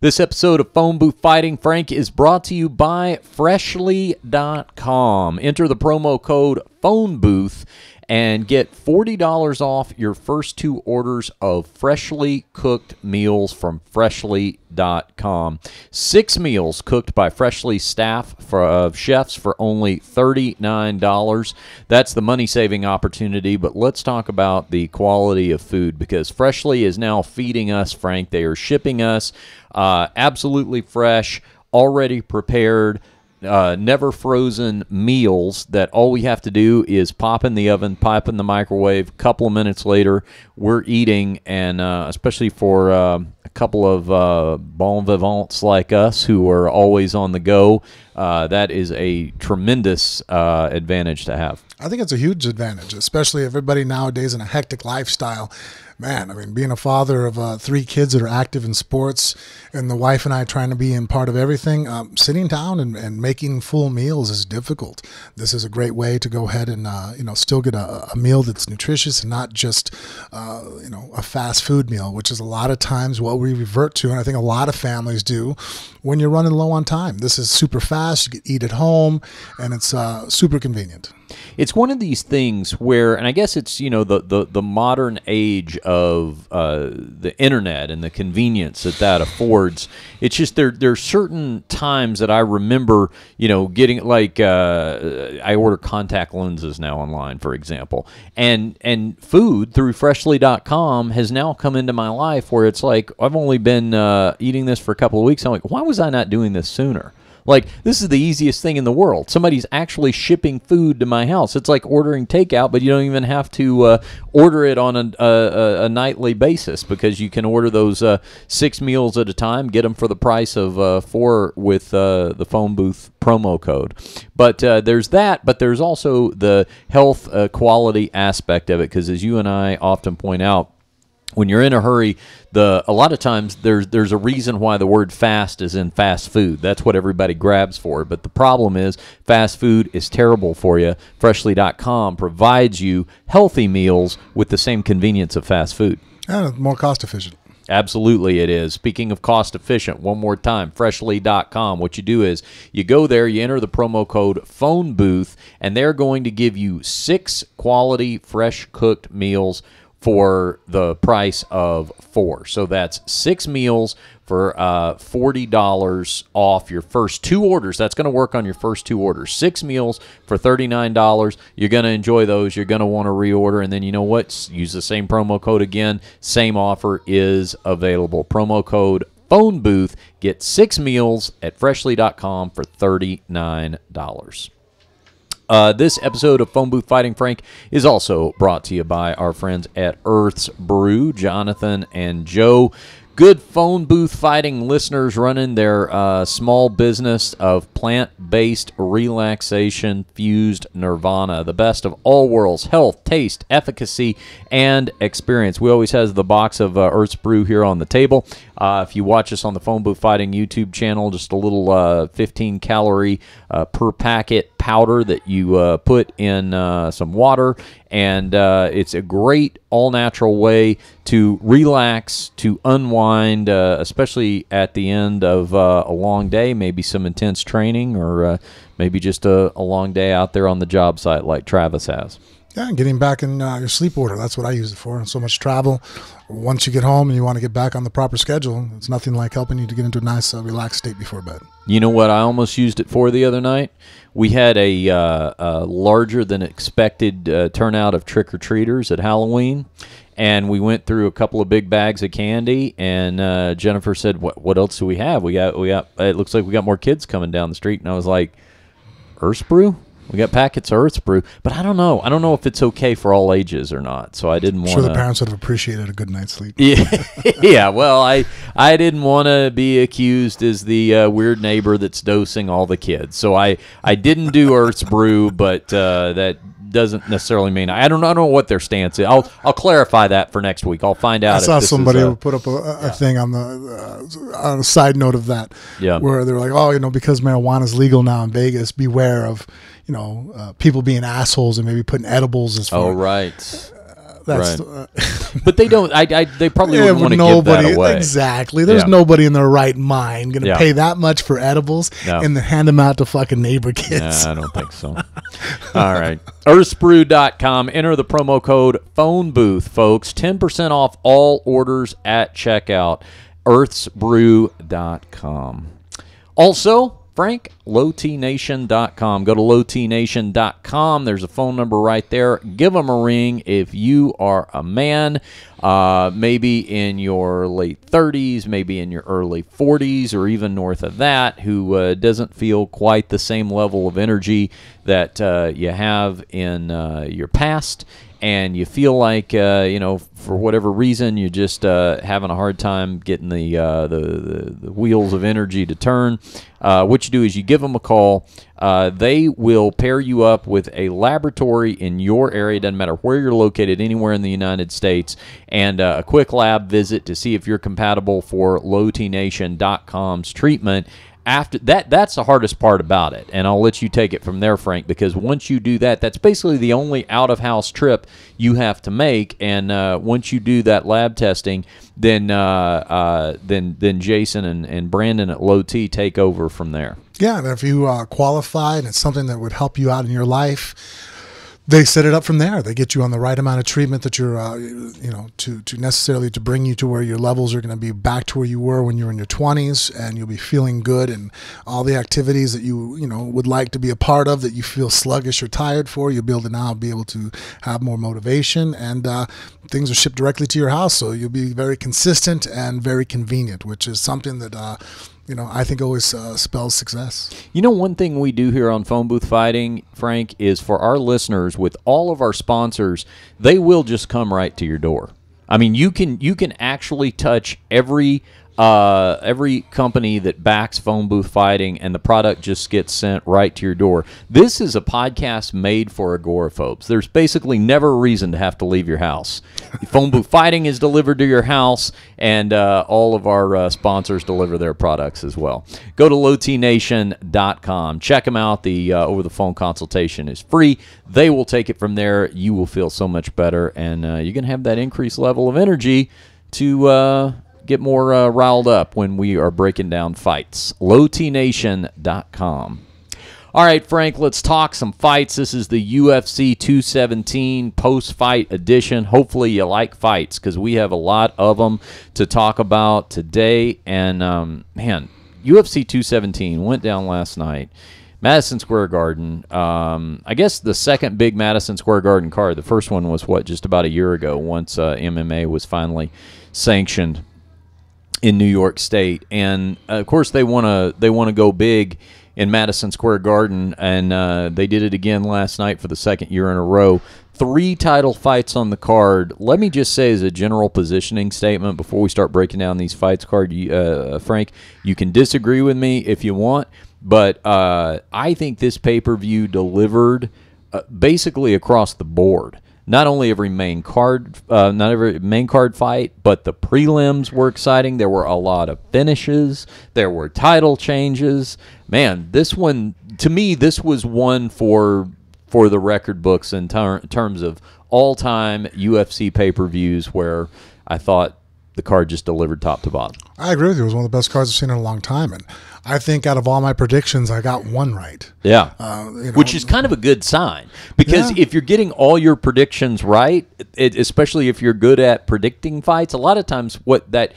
This episode of Phone Booth Fighting Frank is brought to you by Freshly.com. Enter the promo code PhoneBooth and get $40 off your first two orders of freshly cooked meals from Freshly.com. 6 meals cooked by Freshly staff of chefs for only $39. That's the money-saving opportunity, but let's talk about the quality of food, because Freshly is now feeding us, Frank. They are shipping us absolutely fresh, already prepared, never frozen meals that all we have to do is pop in the oven, pop in the microwave. A couple of minutes later, we're eating, and especially for a couple of bon vivants like us who are always on the go, that is a tremendous advantage to have. I think it's a huge advantage, especially everybody nowadays in a hectic lifestyle. Man, I mean, being a father of 3 kids that are active in sports, and the wife and I trying to be in part of everything, sitting down and making full meals is difficult. This is a great way to go ahead and still get a meal that's nutritious and not just a fast food meal, which is a lot of times what we revert to, and I think a lot of families do when you're running low on time. This is super fast. You can eat at home, and it's super convenient. It's one of these things where, and I guess it's, the modern age of the internet and the convenience that affords. It's just there's certain times that I remember, getting, like, I order contact lenses now online, for example, and food through Freshly.com has now come into my life where it's like, I've only been eating this for a couple of weeks. I'm like, why was I not doing this sooner? Like, this is the easiest thing in the world. Somebody's actually shipping food to my house. It's like ordering takeout, but you don't even have to order it on a nightly basis, because you can order those 6 meals at a time, get them for the price of 4 with the phone booth promo code. But there's that, but there's also the health quality aspect of it, because as you and I often point out, when you're in a hurry, a lot of times there's a reason why the word fast is in fast food. That's what everybody grabs for. But the problem is fast food is terrible for you. Freshly.com provides you healthy meals with the same convenience of fast food. And more cost efficient. Absolutely it is. Speaking of cost efficient, one more time, Freshly.com. What you do is you go there, you enter the promo code PhoneBooth, and they're going to give you 6 quality fresh cooked meals for the price of 4. So that's 6 meals for $40 off your first 2 orders. That's going to work on your first 2 orders. 6 meals for $39. You're going to enjoy those. You're going to want to reorder. And then you know what? Use the same promo code again. Same offer is available. Promo code PhoneBooth. Get 6 meals at Freshly.com for $39. This episode of Phone Booth Fighting Frank is also brought to you by our friends at Earth's Brew, Jonathan and Joe. Good phone booth fighting listeners running their small business of plant-based relaxation fused nirvana. The best of all worlds: health, taste, efficacy, and experience. We always have the box of Earth's Brew here on the table. If you watch us on the Phone Booth Fighting YouTube channel, just a little 15-calorie per packet powder that you put in some water, and it's a great all-natural way to relax, to unwind, especially at the end of a long day, maybe some intense training, or maybe just a long day out there on the job site like Travis has. Yeah, and getting back in your sleep order. That's what I use it for. So much travel. Once you get home and you want to get back on the proper schedule, it's nothing like helping you to get into a nice, relaxed state before bed. You know what I almost used it for the other night? We had a larger than expected turnout of trick-or-treaters at Halloween, and we went through a couple of big bags of candy, and Jennifer said, what else do we have? We got. It looks like we got more kids coming down the street, and I was like, Earth's Brew? We got packets of Earth's Brew, but I don't know. I don't know if it's okay for all ages or not. So I didn't want to. I'm sure the parents would have appreciated a good night's sleep. Yeah, yeah. Well, I didn't want to be accused as the weird neighbor that's dosing all the kids. So I didn't do Earth's Brew, but that doesn't necessarily mean I don't know what their stance is. I'll clarify that for next week. I'll find out. I saw somebody who put up a thing on a side note of that, where they're like, oh, because marijuana is legal now in Vegas, beware of people being assholes and maybe putting edibles as far. Oh, right. That's right. But they don't. They probably wouldn't want to give that away. Exactly. There's nobody in their right mind going to pay that much for edibles and then hand them out to fucking neighbor kids. I don't think so. All right. Earthsbrew.com. Enter the promo code PhoneBooth, folks. 10% off all orders at checkout. Earthsbrew.com. Also, Frank, lowtnation.com. Go to lowtnation.com. There's a phone number right there. Give them a ring if you are a man, maybe in your late 30s, maybe in your early 40s, or even north of that, who doesn't feel quite the same level of energy that you have in your past. And you feel like, for whatever reason, you're just having a hard time getting the wheels of energy to turn. What you do is you give them a call. They will pair you up with a laboratory in your area. Doesn't matter where you're located, anywhere in the United States, and a quick lab visit to see if you're compatible for lowtnation.com's treatment. After that's the hardest part about it, and I'll let you take it from there, Frank, because once you do that, that's basically the only out-of-house trip you have to make, and once you do that lab testing, then Jason and Brandon at Low T take over from there. Yeah, and if you qualify and it's something that would help you out in your life, they set it up from there. They get you on the right amount of treatment that you're, to necessarily to bring you to where your levels are going to be back to where you were when you were in your 20s, and you'll be feeling good, and all the activities that you would like to be a part of that you feel sluggish or tired for, you'll be able to now have more motivation, and things are shipped directly to your house, so you'll be very consistent and very convenient, which is something that I think always spells success. One thing we do here on Phone Booth Fighting, Frank, is for our listeners, with all of our sponsors, they will just come right to your door. I mean, you can actually touch every company that backs Phone Booth Fighting, and the product just gets sent right to your door. This is a podcast made for agoraphobes. There's basically never a reason to have to leave your house. Phone Booth Fighting is delivered to your house, and all of our sponsors deliver their products as well. Go to lowtnation.com. Check them out. The over-the-phone consultation is free. They will take it from there. You will feel so much better, and you're going to have that increased level of energy to get more riled up when we are breaking down fights. lowtnation.com. All right, Frank, let's talk some fights. This is the UFC 217 post-fight edition. Hopefully you like fights, because we have a lot of them to talk about today. And, UFC 217 went down last night. Madison Square Garden. I guess the second big Madison Square Garden card. The first one was, just about a year ago, once MMA was finally sanctioned in New York State, and of course they want to go big in Madison Square Garden, and they did it again last night for the second year in a row. 3 title fights on the card. Let me just say, as a general positioning statement before we start breaking down these fights, Frank, you can disagree with me if you want, but I think this pay-per-view delivered basically across the board. Not only every main card fight, but the prelims were exciting. There were a lot of finishes. There were title changes. Man, this one, to me, this was one for the record books in terms of all-time UFC pay-per-views, where I thought the card just delivered top to bottom. I agree with you. It was one of the best cards I've seen in a long time, and I think out of all my predictions, I got one right. Yeah, which is kind of a good sign, because if you're getting all your predictions right, especially if you're good at predicting fights, a lot of times what that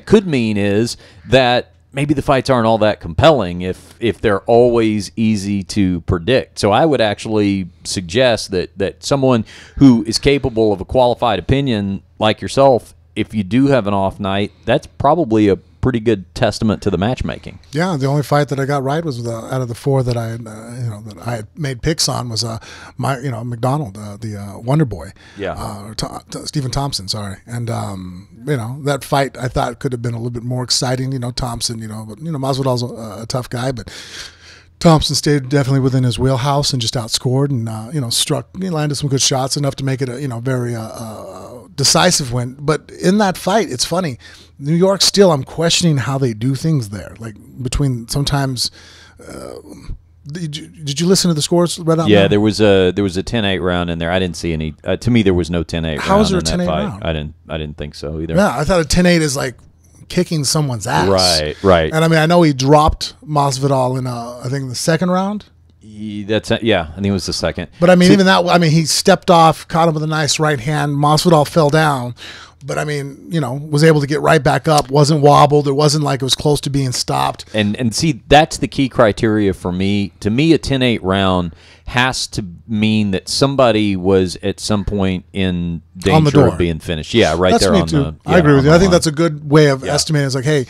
could mean is that maybe the fights aren't all that compelling if they're always easy to predict. So I would actually suggest that someone who is capable of a qualified opinion like yourself, if you do have an off night, that's probably a pretty good testament to the matchmaking. Yeah, the only fight that I got right was out of the 4 that I had made picks on was McDonald, the Wonder Boy. Yeah. Stephen Thompson, sorry. And that fight I thought could have been a little bit more exciting. Thompson, but Masvidal's a tough guy, but Thompson stayed definitely within his wheelhouse and just outscored and landed some good shots, enough to make it a very decisive win. But in that fight, it's funny, New York still, I'm questioning how they do things there. Like between sometimes Did you listen to the scores right out? Yeah, now? there was a 10-8 round in there. I didn't see any. To me, there was no 10-8. How was there a round in 10-8 that fight. round? I didn't think so either. Yeah, I thought a 10-8 is like kicking someone's ass. Right. And I mean, I know he dropped Masvidal in I think the second round. I think it was the second. But I mean, even that. I mean, he stepped off, caught him with a nice right hand. Masvidal fell down, but I mean, was able to get right back up. Wasn't wobbled. It wasn't like it was close to being stopped. And see, that's the key criteria for me. To me, a 10-8 round has to mean that somebody was at some point in danger of being finished. Yeah, right. That's there me on too. the. I agree with you. I think that's a good way of estimating. It's like, hey,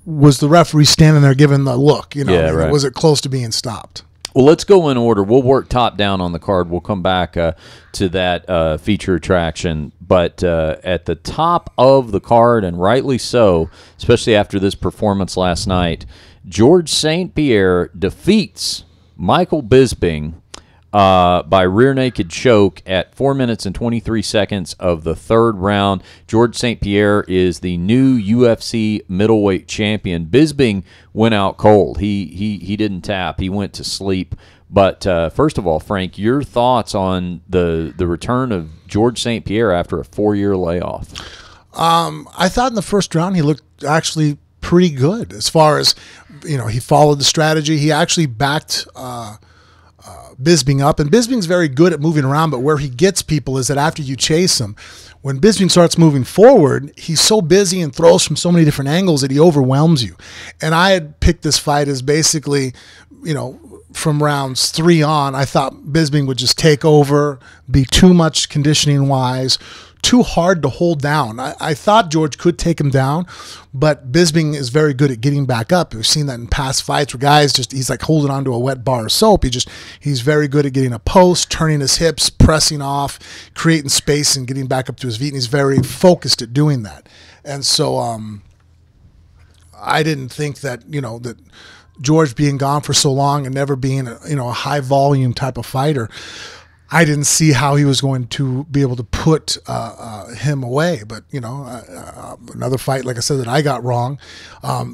was the referee standing there giving the look? Right. Was it close to being stopped? Well, let's go in order. We'll work top down on the card. We'll come back to that feature attraction. But at the top of the card, and rightly so, especially after this performance last night, George St. Pierre defeats Michael Bisping by rear naked choke at 4 minutes and 23 seconds of the third round. George St. Pierre is the new UFC middleweight champion. Bisping went out cold. He didn't tap. He went to sleep. But first of all, Frank, your thoughts on the return of George St. Pierre after a 4-year layoff? I thought in the first round he looked actually pretty good as far as, he followed the strategy. He actually backed Bisping up, and Bisping's very good at moving around, but where he gets people is that after you chase him, when Bisping starts moving forward, he's so busy and throws from so many different angles that he overwhelms you. And I had picked this fight as basically, from rounds 3 on, I thought Bisping would just take over, be too much conditioning-wise, too hard to hold down. I thought George could take him down, but Bisping is very good at getting back up. We've seen that in past fights where guys he's like holding onto a wet bar of soap. He's very good at getting a post, turning his hips, pressing off, creating space and getting back up to his feet, and he's very focused at doing that. And so I didn't think that, that George being gone for so long and never being a high volume type of fighter, I didn't see how he was going to be able to put him away. But, another fight, like I said, that I got wrong.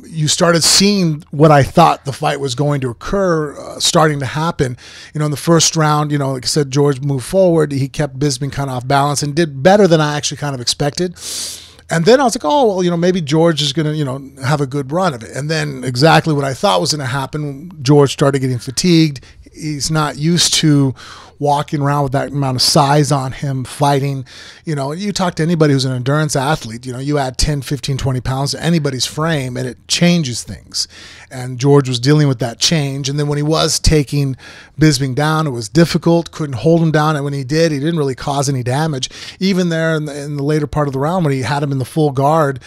You started seeing what I thought the fight was going to occur starting to happen. In the first round, like I said, George moved forward. He kept Bisping kind of off balance and did better than I actually kind of expected. And then I was like, oh, well, maybe George is going to, have a good run of it. And then exactly what I thought was going to happen, George started getting fatigued. He's not used to walking around with that amount of size on him, fighting. You talk to anybody who's an endurance athlete, you add 10, 15, 20 pounds to anybody's frame and it changes things. And George was dealing with that change. And then when he was taking Bisping down, it was difficult, couldn't hold him down. And when he did, he didn't really cause any damage. Even there in the later part of the round when he had him in the full guard,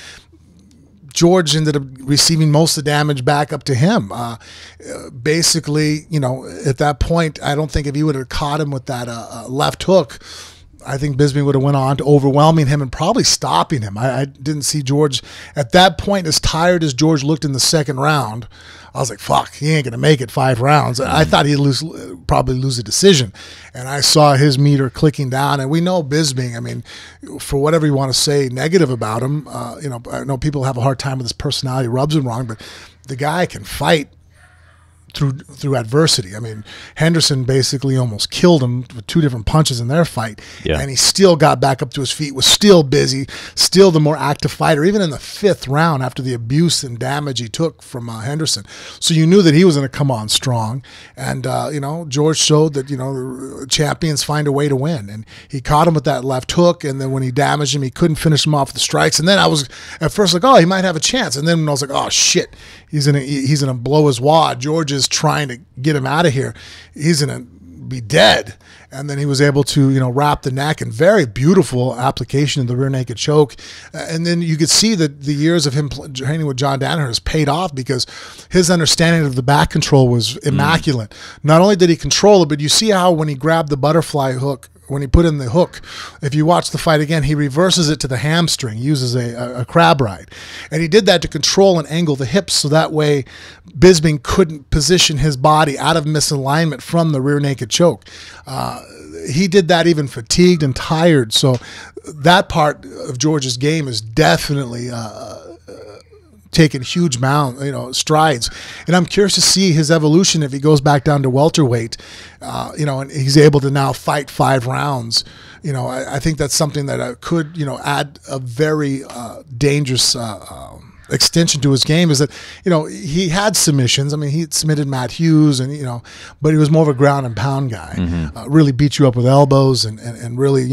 George ended up receiving most of the damage back up to him. Basically, at that point, I don't think if he would have caught him with that left hook, I think Bisping would have went on to overwhelming him and probably stopping him. I didn't see George at that point, as tired as George looked in the second round. I was like, fuck, he ain't going to make it 5 rounds. I thought he'd probably lose a decision. And I saw his meter clicking down. And we know Bisping, I mean, for whatever you want to say negative about him, I know people have a hard time with his personality, rubs him wrong, but the guy can fight through adversity. I mean, Henderson basically almost killed him with 2 different punches in their fight, and he still got back up to his feet, was still busy, still the more active fighter, even in the 5th round after the abuse and damage he took from Henderson. So you knew that he was going to come on strong, and George showed that champions find a way to win, and he caught him with that left hook, and then when he damaged him, he couldn't finish him off with the strikes, and then I was at first like, oh, he might have a chance, and then I was like, oh shit, he's gonna blow his wad. George is trying to get him out of here. He's going to be dead. And then he was able to, wrap the neck, and very beautiful application of the rear naked choke. And then you could see that the years of him training with John Danaher has paid off because his understanding of the back control was immaculate. Not only did he control it, but you see how when he grabbed the butterfly hook, when he put in the hook, if you watch the fight again, he reverses it to the hamstring, uses a crab ride. And he did that to control and angle the hips so that way Bisping couldn't position his body out of misalignment from the rear naked choke. He did that even fatigued and tired. So that part of George's game is definitely taken huge strides, and I'm curious to see his evolution if he goes back down to welterweight, and he's able to now fight 5 rounds. I think that's something that could, add a very dangerous extension to his game. Is that, he had submissions. I mean, he submitted Matt Hughes, and but he was more of a ground and pound guy. Really beat you up with elbows and really,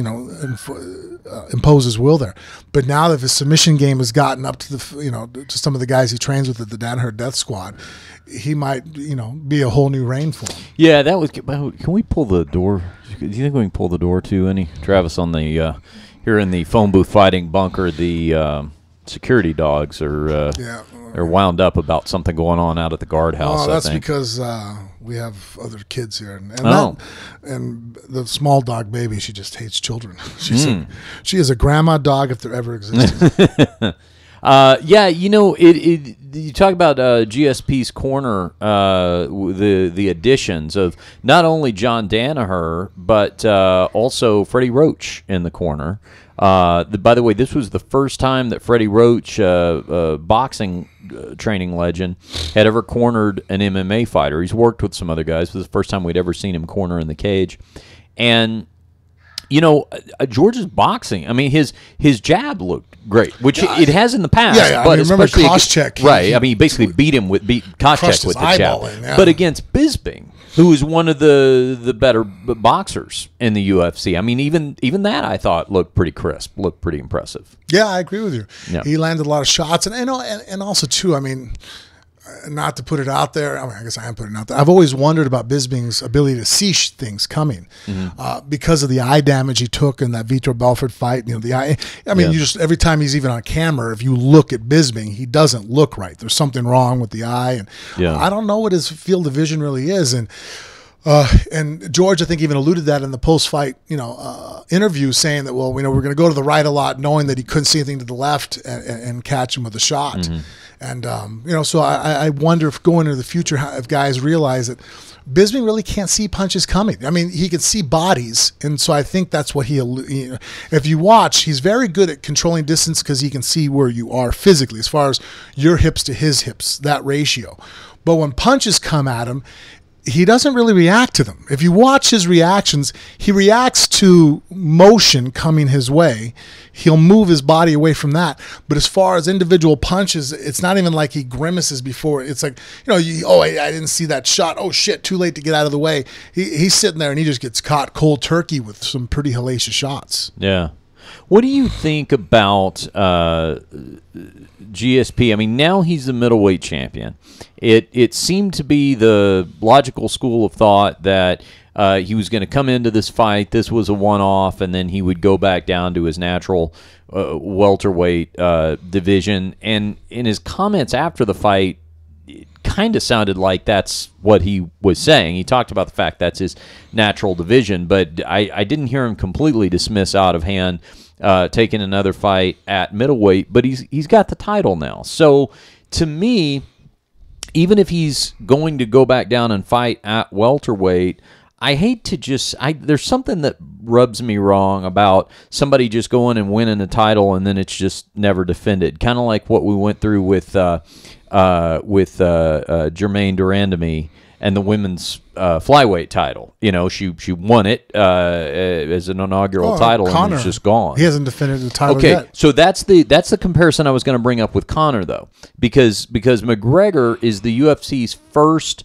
impose his will there. But now that his submission game has gotten up to the, to some of the guys he trains with at the Danaher Death Squad, he might, be a whole new reign for him. Yeah, that was. Can we pull the door? Do you think we can pull the door too? Travis, on the here in the phone booth fighting bunker, the security dogs are they're wound up about something going on out at the guardhouse. Oh, that's because we have other kids here, and the small dog baby, she just hates children. She is a grandma dog if there ever existed. You talk about GSP's corner, the additions of not only John Danaher but also Freddie Roach in the corner. By the way, this was the first time that Freddie Roach, boxing training legend, had ever cornered an MMA fighter. He's worked with some other guys. This was the first time we'd ever seen him corner in the cage. And George's boxing, I mean, his jab looked great, which it has in the past. But remember Koscheck, right? I mean, he basically beat Koscheck with the jab. But against Bisping, who is one of the better boxers in the UFC, I mean, even that I thought looked pretty crisp, looked pretty impressive. Yeah, I agree with you. Yeah. He landed a lot of shots, and also too, I mean, not to put it out there, I guess I am putting it out there. I've always wondered about Bisping's ability to see things coming because of the eye damage he took in that Vitor Belfort fight. The eye. I mean, you just every time he's even on camera, if you look at Bisping, he doesn't look right. There's something wrong with the eye, and I don't know what his field of vision really is. And George, I think, even alluded that in the post-fight, interview, saying that, well, we're going to go to the right a lot, knowing that he couldn't see anything to the left and catch him with a shot. And so I wonder if going into the future, if guys realize that Bisping really can't see punches coming. I mean, he can see bodies, and so I think that's what if you watch, he's very good at controlling distance because he can see where you are physically, as far as your hips to his hips, that ratio. But when punches come at him, he doesn't really react to them. If you watch his reactions, he reacts to motion coming his way. He'll move his body away from that. But as far as individual punches, it's not even like he grimaces before. It's like, I didn't see that shot. Oh, shit, too late to get out of the way. He's sitting there and he just gets caught cold turkey with some pretty hellacious shots. Yeah. What do you think about GSP? I mean, now he's the middleweight champion. It seemed to be the logical school of thought that he was going to come into this fight, this was a one-off, and then he would go back down to his natural welterweight division. And in his comments after the fight, it kind of sounded like that's what he was saying. He talked about the fact that's his natural division, but I didn't hear him completely dismiss out of hand taking another fight at middleweight, but he's got the title now. So to me, even if he's going to go back down and fight at welterweight, I hate to there's something that rubs me wrong about somebody just going and winning a title and then it's just never defended. Kind of like what we went through with Jermaine Durandamy and the women's flyweight title. She won it as an inaugural title, Conor, and it's just gone. He hasn't defended the title yet. yet. Okay, so that's the comparison I was going to bring up with Conor, though, because McGregor is the UFC's first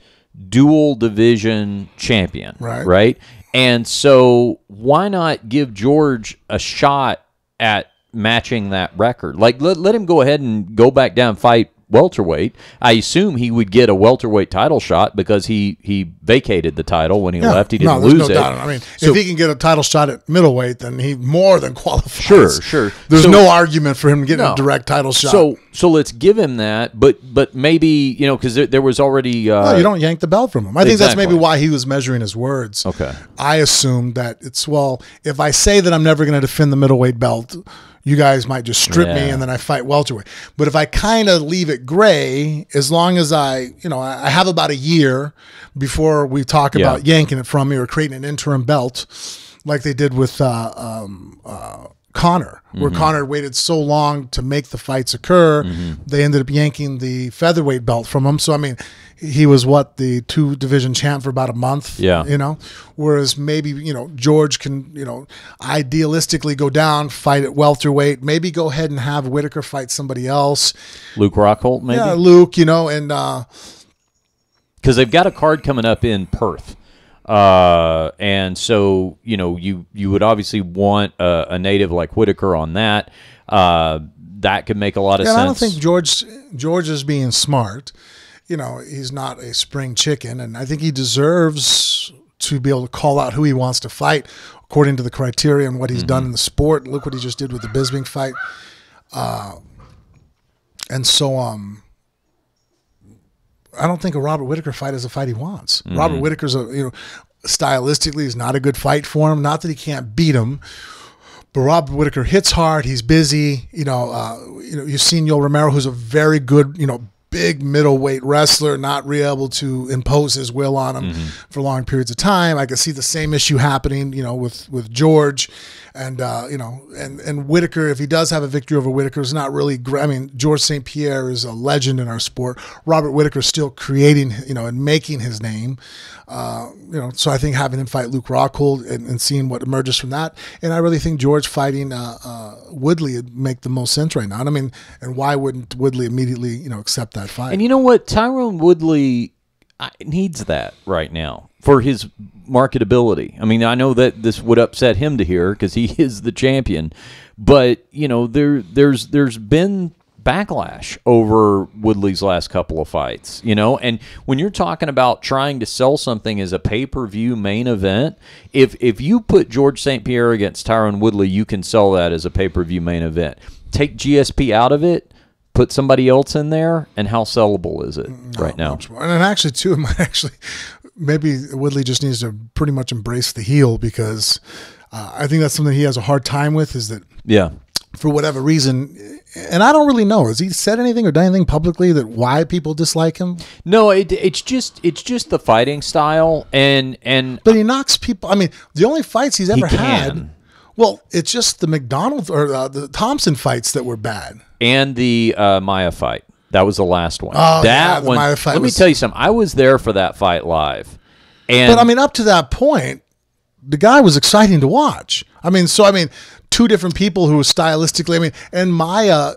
dual division champion, right? And so why not give George a shot at matching that record? Like, let him go ahead and go back down and fight welterweight. I assume he would get a welterweight title shot because he vacated the title when he left. He didn't lose it. Doubt. I mean, if he can get a title shot at middleweight, then he more than qualifies. Sure. There's no argument for him getting a direct title shot. So let's give him that, but maybe, because there was already... you don't yank the belt from him. I think that's maybe why he was measuring his words. Okay. I assumed that if I say that I'm never going to defend the middleweight belt, you guys might just strip me and then I fight welterweight. But if I kind of leave it gray, as long as I have about a year before we talk about yanking it from me or creating an interim belt, like they did with Conor, where Conor waited so long to make the fights occur. They ended up yanking the featherweight belt from him. So, I mean, he was the 2-division champ for about a month, whereas maybe, George can, idealistically go down, fight at welterweight, maybe go ahead and have Whitaker fight somebody else. Luke Rockhold, maybe? Yeah, Luke, and... because they've got a card coming up in Perth. And so, you would obviously want a native like Whitaker on that. That could make a lot of sense. I don't think George is being smart. He's not a spring chicken, and I think he deserves to be able to call out who he wants to fight according to the criteria and what he's done in the sport. Look what he just did with the Bisping fight. And so, I don't think a Robert Whitaker fight is a fight he wants. Robert Whitaker's stylistically is not a good fight for him. Not that he can't beat him, but Robert Whitaker hits hard. He's busy. You've seen Yoel Romero, who's a very good, big middleweight wrestler, not really able to impose his will on him for long periods of time. I could see the same issue happening, with George, and and Whitaker. If he does have a victory over Whitaker, is not really great. I mean, George St. Pierre is a legend in our sport. Robert Whitaker is still creating, and making his name. So I think having him fight Luke Rockhold and seeing what emerges from that, and I really think George fighting Woodley would make the most sense right now. And I mean, and why wouldn't Woodley immediately, accept that fight? And you know what? Tyrone Woodley needs that right now for his marketability. I mean, I know that this would upset him to hear because he is the champion, but there's been backlash over Woodley's last couple of fights, and when you're talking about trying to sell something as a pay-per-view main event, if you put George St. Pierre against Tyrone Woodley, you can sell that as a pay-per-view main event. Take GSP out of it, put somebody else in there, and how sellable is it right now? And actually, too, it might maybe Woodley just needs to pretty much embrace the heel, because I think that's something he has a hard time with, is that for whatever reason, and I don't really know, has he said anything or done anything publicly that why people dislike him? No, it's just the fighting style, but he knocks people. I mean, the only fights he's ever had. Well, it's just the McDonald or the Thompson fights that were bad, and the Maya fight. That was the last one. Oh, that the one. Maya fight. Let me tell you something. I was there for that fight live, but I mean, up to that point, the guy was exciting to watch. I mean, two different people who stylistically, and Maya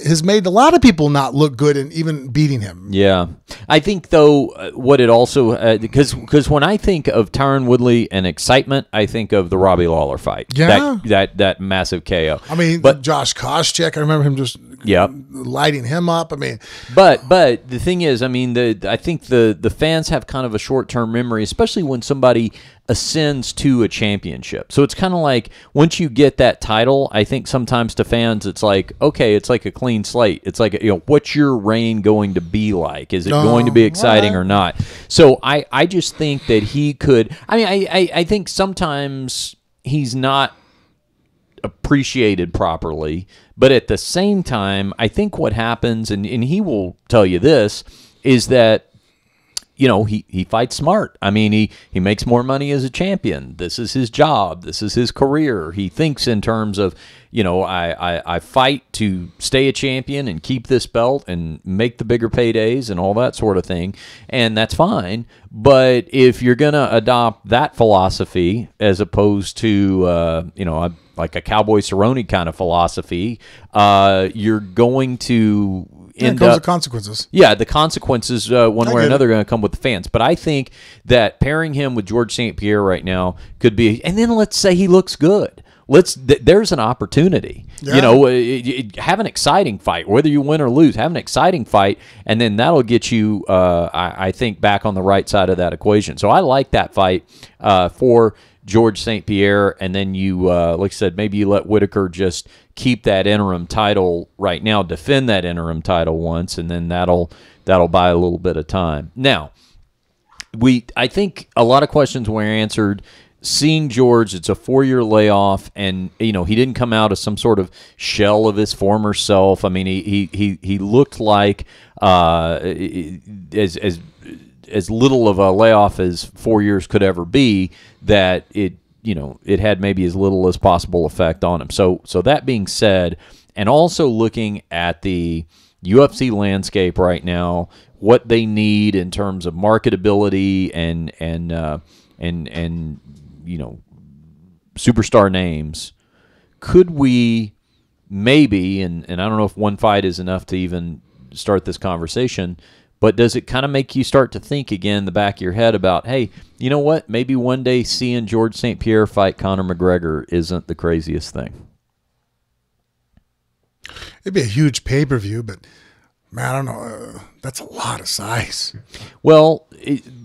has made a lot of people not look good in even beating him. Yeah. I think, though, what it also, because when I think of Tyron Woodley and excitement, I think of the Robbie Lawler fight. Yeah. That massive KO. I mean, but Josh Koscheck, I remember him just lighting him up. I mean, but the thing is, I mean, I think the fans have kind of a short-term memory, especially when somebody ascends to a championship. So it's kind of like once you get that title, I think sometimes to fans it's like, okay, it's like a clean slate. It's like, what's your reign going to be like? Is it going to be exciting or not? So I just think that he could. I mean, I think sometimes he's not appreciated properly, but at the same time, I think what happens, and he will tell you this, is that he fights smart. I mean, he makes more money as a champion. This is his job. This is his career. He thinks in terms of, I fight to stay a champion and keep this belt and make the bigger paydays and all that sort of thing. And that's fine. But if you're going to adopt that philosophy as opposed to, like a Cowboy Cerrone kind of philosophy, you're going to end up, the consequences. Yeah, the consequences, one way or another, are going to come with the fans. But I think that pairing him with George St. Pierre right now could be, and then let's say he looks good. There's an opportunity. Yeah. Have an exciting fight, whether you win or lose. Have an exciting fight, and then that'll get you, I think, back on the right side of that equation. So I like that fight for George St. Pierre, and then you, like I said, maybe you let Whitaker just keep that interim title right now, defend that interim title once, and then that'll buy a little bit of time. Now, I think a lot of questions were answered. Seeing George, it's a 4-year layoff, and he didn't come out as some sort of shell of his former self. I mean, he looked like as little of a layoff as 4 years could ever be. That it it had maybe as little as possible effect on him. So that being said, and also looking at the UFC landscape right now, what they need in terms of marketability and superstar names, could we maybe, and I don't know if one fight is enough to even start this conversation, but does it kind of make you start to think again in the back of your head about, hey, you know what, maybe one day seeing George St. Pierre fight Conor McGregor isn't the craziest thing? It'd be a huge pay-per-view, but man, I don't know. That's a lot of size. Well,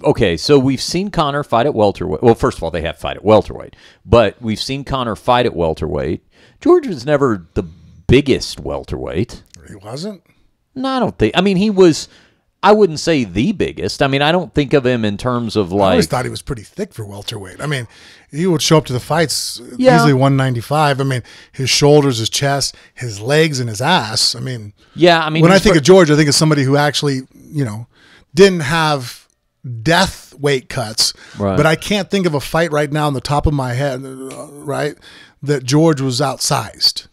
okay, so we've seen Conor fight at welterweight. Well, first of all, they have fight at welterweight, but we've seen Conor fight at welterweight. George was never the biggest welterweight. He wasn't? No, I don't think. I mean, he was, I wouldn't say the biggest. I mean, I don't think of him in terms of like. I always thought he was pretty thick for welterweight. I mean, he would show up to the fights easily 195. I mean, his shoulders, his chest, his legs, and his ass. I mean, yeah. I mean, when I think of George, I think of somebody who actually, didn't have death weight cuts. Right. But I can't think of a fight right now on the top of my head, right, that George was outsized.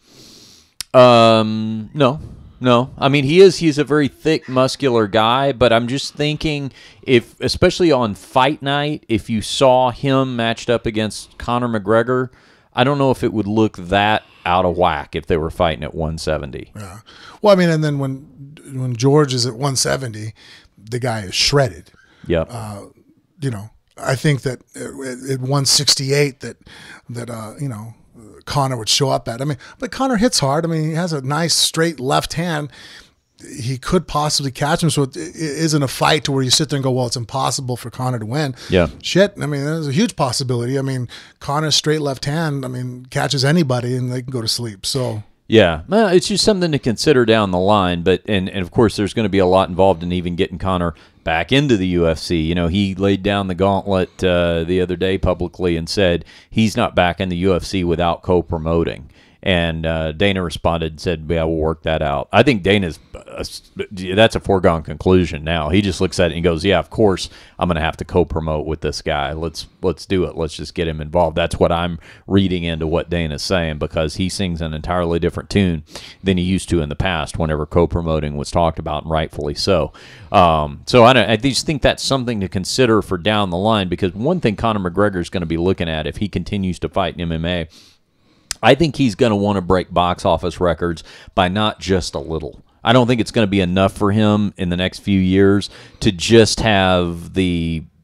No. I mean, he's a very thick, muscular guy, but I'm just thinking if, especially on fight night, if you saw him matched up against Conor McGregor, I don't know if it would look that out of whack if they were fighting at 170. Yeah. Well, I mean, and then when George is at 170, the guy is shredded. Yep. I think that at 168 that Conor would show up at. I mean, but Conor hits hard. I mean, he has a nice straight left hand. He could possibly catch him, so it isn't a fight to where you sit there and go, well, it's impossible for Conor to win. Yeah. Shit. I mean, there's a huge possibility. I mean, Conor's straight left hand, catches anybody and they can go to sleep. So. Yeah, well, it's just something to consider down the line. But and of course, there's going to be a lot involved in even getting Conor back into the UFC. He laid down the gauntlet the other day publicly and said he's not back in the UFC without co-promoting. And Dana responded and said, yeah, we'll work that out. I think Dana's that's a foregone conclusion now. He just looks at it and goes, yeah, of course I'm going to have to co-promote with this guy. Let's do it. Let's just get him involved. That's what I'm reading into what Dana's saying, because he sings an entirely different tune than he used to in the past whenever co-promoting was talked about, and rightfully so. I just think that's something to consider for down the line, because one thing Conor McGregor is going to be looking at if he continues to fight in MMA, I think he's going to want to break box office records by not just a little. I don't think it's going to be enough for him in the next few years to just have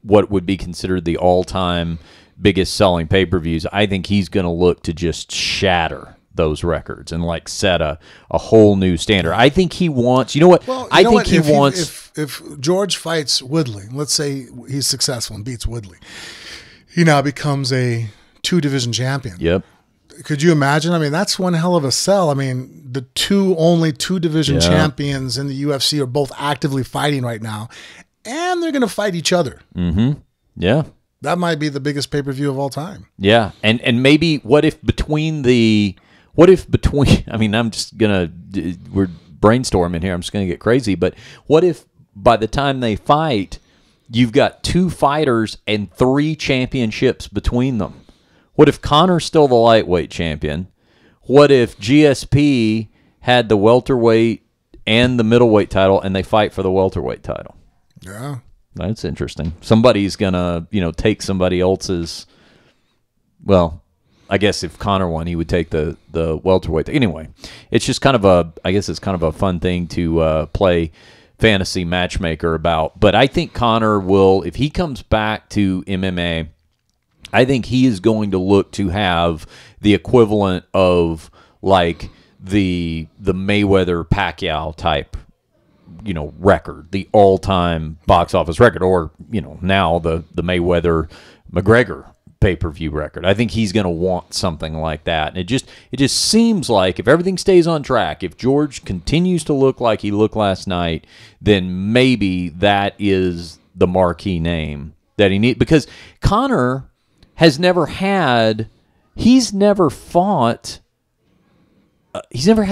what would be considered the all-time biggest selling pay-per-views. I think he's going to look to just shatter those records and set a whole new standard. I think he wants, if George fights Woodley, let's say he's successful and beats Woodley, he now becomes a 2-division champion. Yep. Could you imagine? I mean, that's one hell of a sell. I mean, the only 2-division champions in the UFC are both actively fighting right now, and they're going to fight each other. Mm-hmm. Yeah. That might be the biggest pay-per-view of all time. Yeah. And maybe what if between I mean, we're brainstorming here. I'm just going to get crazy. But what if by the time they fight, you've got 2 fighters and 3 championships between them? What if Conor's still the lightweight champion? What if GSP had the welterweight and the middleweight title, and they fight for the welterweight title? Yeah. That's interesting. Somebody's going to, take somebody else's, well, I guess if Conor won, he would take the welterweight. Anyway, it's just kind of a fun thing to play fantasy matchmaker about. But I think Conor will, if he comes back to MMA, I think he is going to look to have the equivalent of the Mayweather-Pacquiao type, record, the all-time box office record, or, now the Mayweather-McGregor pay-per-view record. I think he's going to want something like that. And it just seems like if everything stays on track, if George continues to look like he looked last night, then maybe that is the marquee name that he needs. Because Conor he's never had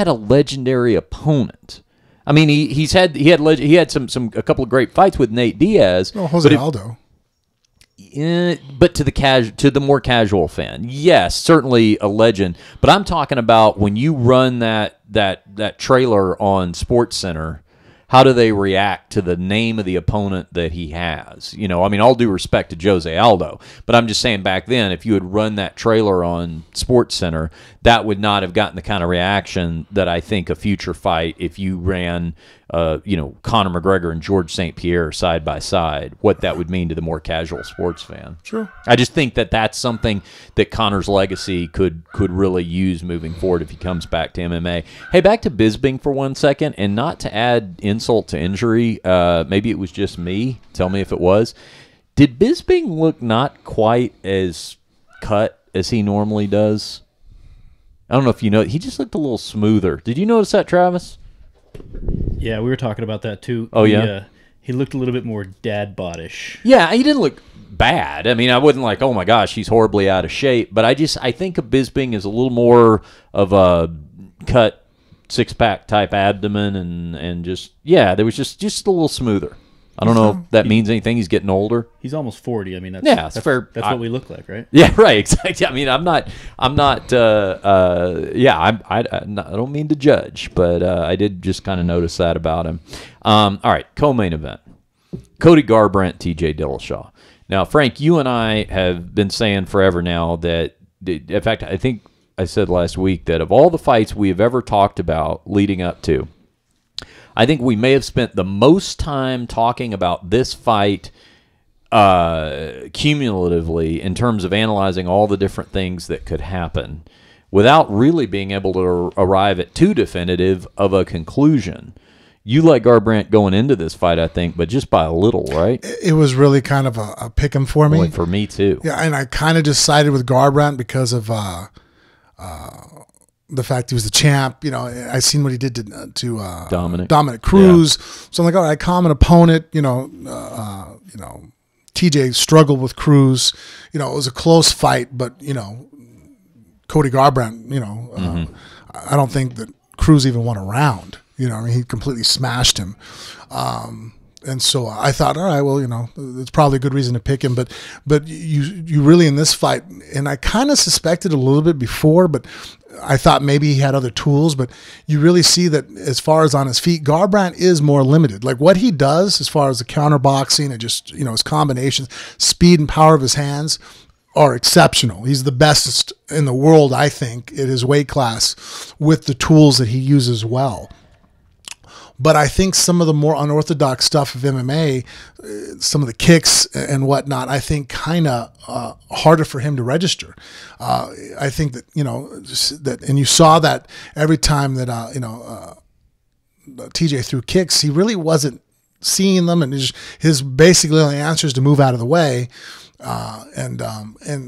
a legendary opponent. I mean, he had a couple of great fights with Nate Diaz. Well, Jose Aldo. But to the more casual fan, yes, certainly a legend. But I'm talking about when you run that trailer on SportsCenter. How do they react to the name of the opponent that he has? You know, I mean, all due respect to Jose Aldo, but I'm just saying back then, if you had run that trailer on SportsCenter, that would not have gotten the kind of reaction that I think a future fight, if you ran, Conor McGregor and George St. Pierre side by side, what that would mean to the more casual sports fan. Sure. I just think that that's something that Conor's legacy could really use moving forward if he comes back to MMA. Hey, back to Bisping for 1 second, and not to add insult to injury, maybe it was just me. Tell me if it was. Did Bisping look not quite as cut as he normally does? I don't know if you know. He just looked a little smoother. Did you notice that, Travis? Yeah, we were talking about that too. Oh, yeah? He looked a little bit more dad-bod-ish. Yeah, he didn't look bad. I mean, I wasn't like, oh my gosh, he's horribly out of shape. But I think of Bisping as a little more of a cut six-pack type abdomen and just, yeah, there was just a little smoother. I don't know if that means anything. He's getting older. He's almost 40. I mean, that's fair. That's what we look like, right? Yeah, right. Exactly. I mean, I don't mean to judge, but I did just kind of notice that about him. All right, co-main event: Cody Garbrandt, T.J. Dillashaw. Now, Frank, you and I have been saying forever now that, in fact, I think I said last week that of all the fights we have ever talked about leading up to, I think we may have spent the most time talking about this fight cumulatively in terms of analyzing all the different things that could happen without really being able to arrive at too definitive of a conclusion. You like Garbrandt going into this fight, I think, but just by a little, right? It was really kind of a pick 'em for me. Boy, for me, too. Yeah, and I kind of just sided with Garbrandt because of the fact he was the champ. You know, I seen what he did to Dominic Cruz. Yeah. So I'm like, all right, common opponent. TJ struggled with Cruz. You know, it was a close fight, but Cody Garbrandt. I don't think that Cruz even won a round. I mean, he completely smashed him. And so I thought, all right, well, it's probably a good reason to pick him. But you really in this fight, and I kind of suspected a little bit before, but I thought maybe he had other tools. But you really see that as far as on his feet, Garbrandt is more limited. Like what he does as far as the counter boxing and just his combinations, speed and power of his hands are exceptional. He's the best in the world, I think, at his weight class with the tools that he uses well. But I think some of the more unorthodox stuff of MMA, some of the kicks and whatnot, I think kind of harder for him to register. I think that, and you saw that every time that, TJ threw kicks, he really wasn't seeing them, and his basically only answer is to move out of the way. And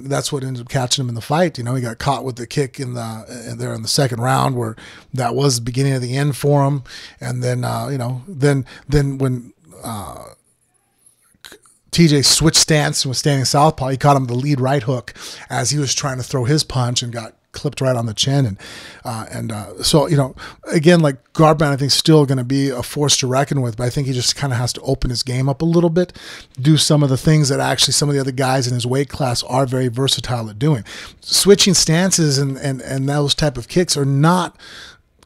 that's what ended up catching him in the fight. He got caught with the kick in the second round, where that was the beginning of the end for him. And then then when TJ switched stance and was standing southpaw, he caught him with the lead right hook as he was trying to throw his punch and got clipped right on the chin. So again, like Garbrandt, I think still going to be a force to reckon with, but I think he just kind of has to open his game up a little bit, do some of the things that actually some of the other guys in his weight class are very versatile at doing. Switching stances and those type of kicks are not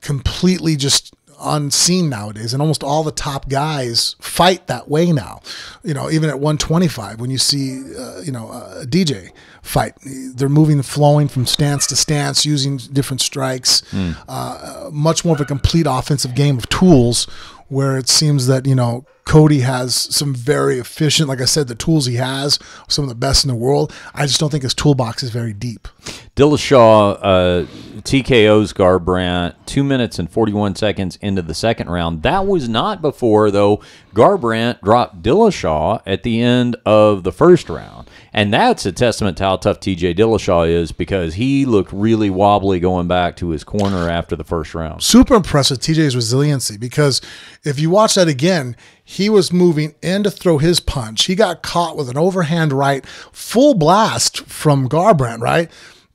completely just unseen nowadays, and almost all the top guys fight that way now. Even at 125, when you see a DJ fight, they're moving, flowing from stance to stance, using different strikes. Much more of a complete offensive game of tools, where it seems that Cody has some very efficient, like I said, the tools he has, some of the best in the world. I just don't think his toolbox is very deep. Dillashaw TKO's Garbrandt 2 minutes and 41 seconds into the second round. That was not before, though, Garbrandt dropped Dillashaw at the end of the first round. And that's a testament to how tough TJ Dillashaw is, because he looked really wobbly going back to his corner after the first round. Super impressed with TJ's resiliency, because if you watch that again, he was moving in to throw his punch. He got caught with an overhand right, full blast from Garbrandt, right?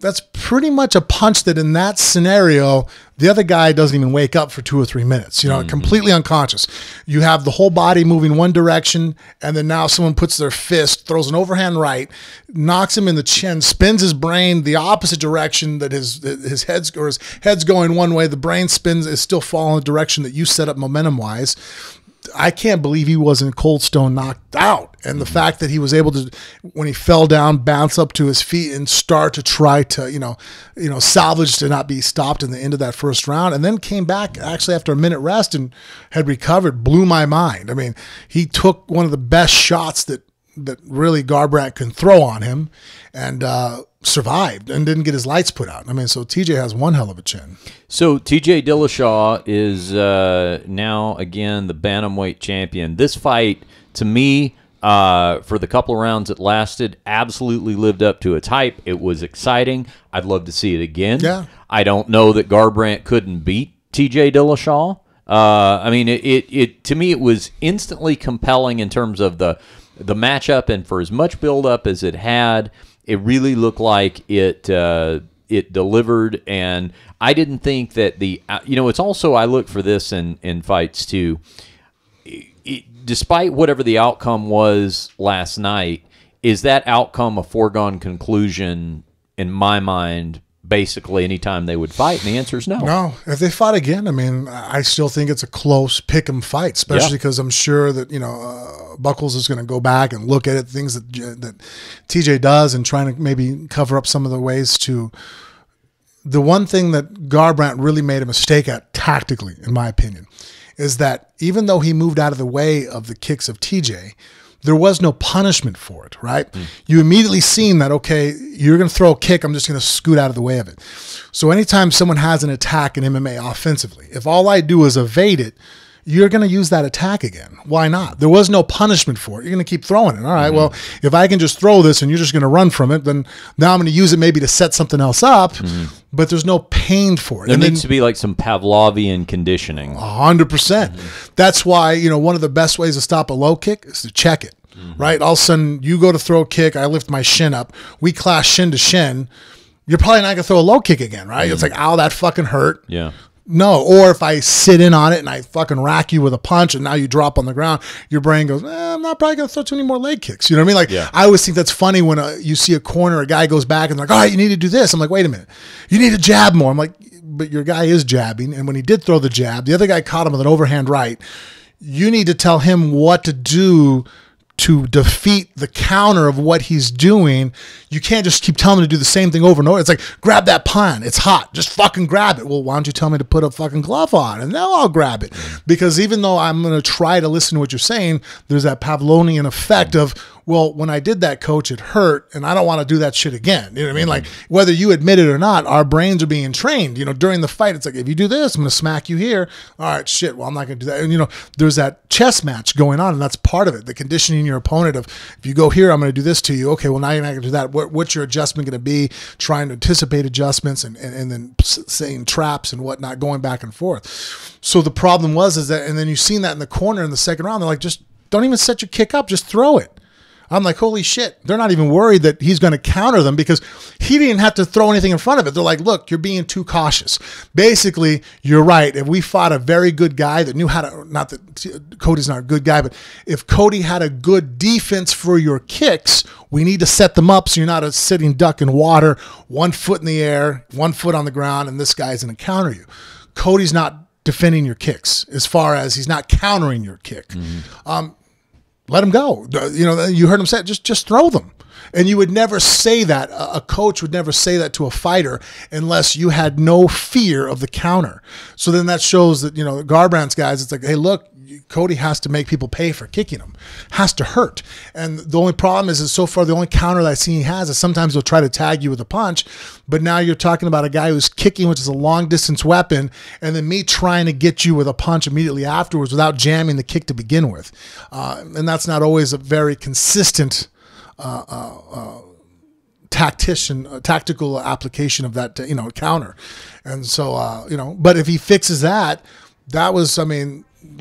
that's pretty much a punch that in that scenario, the other guy doesn't even wake up for 2 or 3 minutes, completely unconscious. You have the whole body moving one direction, and then now someone puts their fist, throws an overhand right, knocks him in the chin, spins his brain the opposite direction that his head's going one way, the brain spins, is still following the direction that you set up momentum-wise. I can't believe he wasn't cold stone knocked out. And the fact that he was able to, when he fell down, bounce up to his feet and start to try to, salvage to not be stopped in the end of that first round, and then came back actually after a minute rest and had recovered, blew my mind. I mean, he took one of the best shots that really Garbrandt can throw on him, and survived and didn't get his lights put out. I mean, so TJ has one hell of a chin. So TJ Dillashaw is now again the bantamweight champion. This fight, to me, for the couple of rounds it lasted, absolutely lived up to its hype. It was exciting. I'd love to see it again. Yeah. I don't know that Garbrandt couldn't beat TJ Dillashaw. I mean, it to me it was instantly compelling in terms of the matchup, and for as much build-up as it had, it really looked like it delivered. And I didn't think that it's also, I look for this in fights too. Despite whatever the outcome was last night, is that outcome a foregone conclusion in my mind? Basically, anytime they would fight, and the answer is no. No, if they fought again, I mean, I still think it's a close pick 'em fight, especially because I'm sure that Buckles is going to go back and look at it, things that TJ does, and trying to maybe cover up some of the ways to. The one thing that Garbrandt really made a mistake at tactically, in my opinion, is that even though he moved out of the way of the kicks of TJ, there was no punishment for it, right? You immediately seen that, okay, you're going to throw a kick, I'm just going to scoot out of the way of it. So anytime someone has an attack in MMA offensively, if all I do is evade it, you're going to use that attack again. Why not? There was no punishment for it. You're going to keep throwing it. All right, well, if I can just throw this and you're just going to run from it, then now I'm going to use it maybe to set something else up, but there's no pain for it. There needs to be like some Pavlovian conditioning. 100%. That's why, one of the best ways to stop a low kick is to check it, right? All of a sudden, you go to throw a kick, I lift my shin up, we clash shin to shin, you're probably not going to throw a low kick again, right? It's like, ow, that fucking hurt. Yeah. No, or if I sit in on it and I fucking rack you with a punch and now you drop on the ground, your brain goes, I'm not probably going to throw too many more leg kicks. You know what I mean? Like, yeah. I always think that's funny when you see a corner, a guy goes back and they're like, all right, you need to do this. I'm like, wait a minute. You need to jab more. I'm like, but your guy is jabbing. And when he did throw the jab, the other guy caught him with an overhand right. You need to tell him what to do to defeat the counter of what he's doing. You can't just keep telling him to do the same thing over and over. It's like, grab that pan. It's hot. Just fucking grab it. Well, why don't you tell me to put a fucking glove on? And now I'll grab it. Because even though I'm going to try to listen to what you're saying, there's that Pavlovian effect of, well, when I did that, coach, it hurt, and I don't want to do that shit again. You know what I mean? Like, whether you admit it or not, our brains are being trained. During the fight, it's like, if you do this, I'm going to smack you here. All right, shit, well, I'm not going to do that. And, there's that chess match going on, and that's part of it, the conditioning your opponent of, if you go here, I'm going to do this to you. Okay, well, now you're not going to do that. What's your adjustment going to be? Trying to anticipate adjustments and then saying traps and whatnot, going back and forth. So the problem is that, and then you've seen that in the corner in the second round, they're like, just don't even set your kick up, just throw it. I'm like, holy shit. They're not even worried that he's going to counter them because he didn't have to throw anything in front of it. They're like, look, you're being too cautious. Basically, you're right. If we fought a very good guy that knew how to, not that Cody's not a good guy, but if Cody had a good defense for your kicks, we need to set them up so you're not a sitting duck in water, 1 foot in the air, 1 foot on the ground, and this guy's going to counter you. Cody's not defending your kicks as far as he's not countering your kick. Let him go. You heard him say, just throw them. And you would never say that. A coach would never say that to a fighter unless you had no fear of the counter. So then that shows that, Garbrandt's guys, it's like, hey, look, Cody has to make people pay for kicking him. Has to hurt. And the only problem is so far the only counter that I see he has is sometimes he'll try to tag you with a punch, but now you're talking about a guy who's kicking, which is a long distance weapon, and then me trying to get you with a punch immediately afterwards without jamming the kick to begin with. And that's not always a very consistent tactical application of that, counter. And so, but if he fixes that was,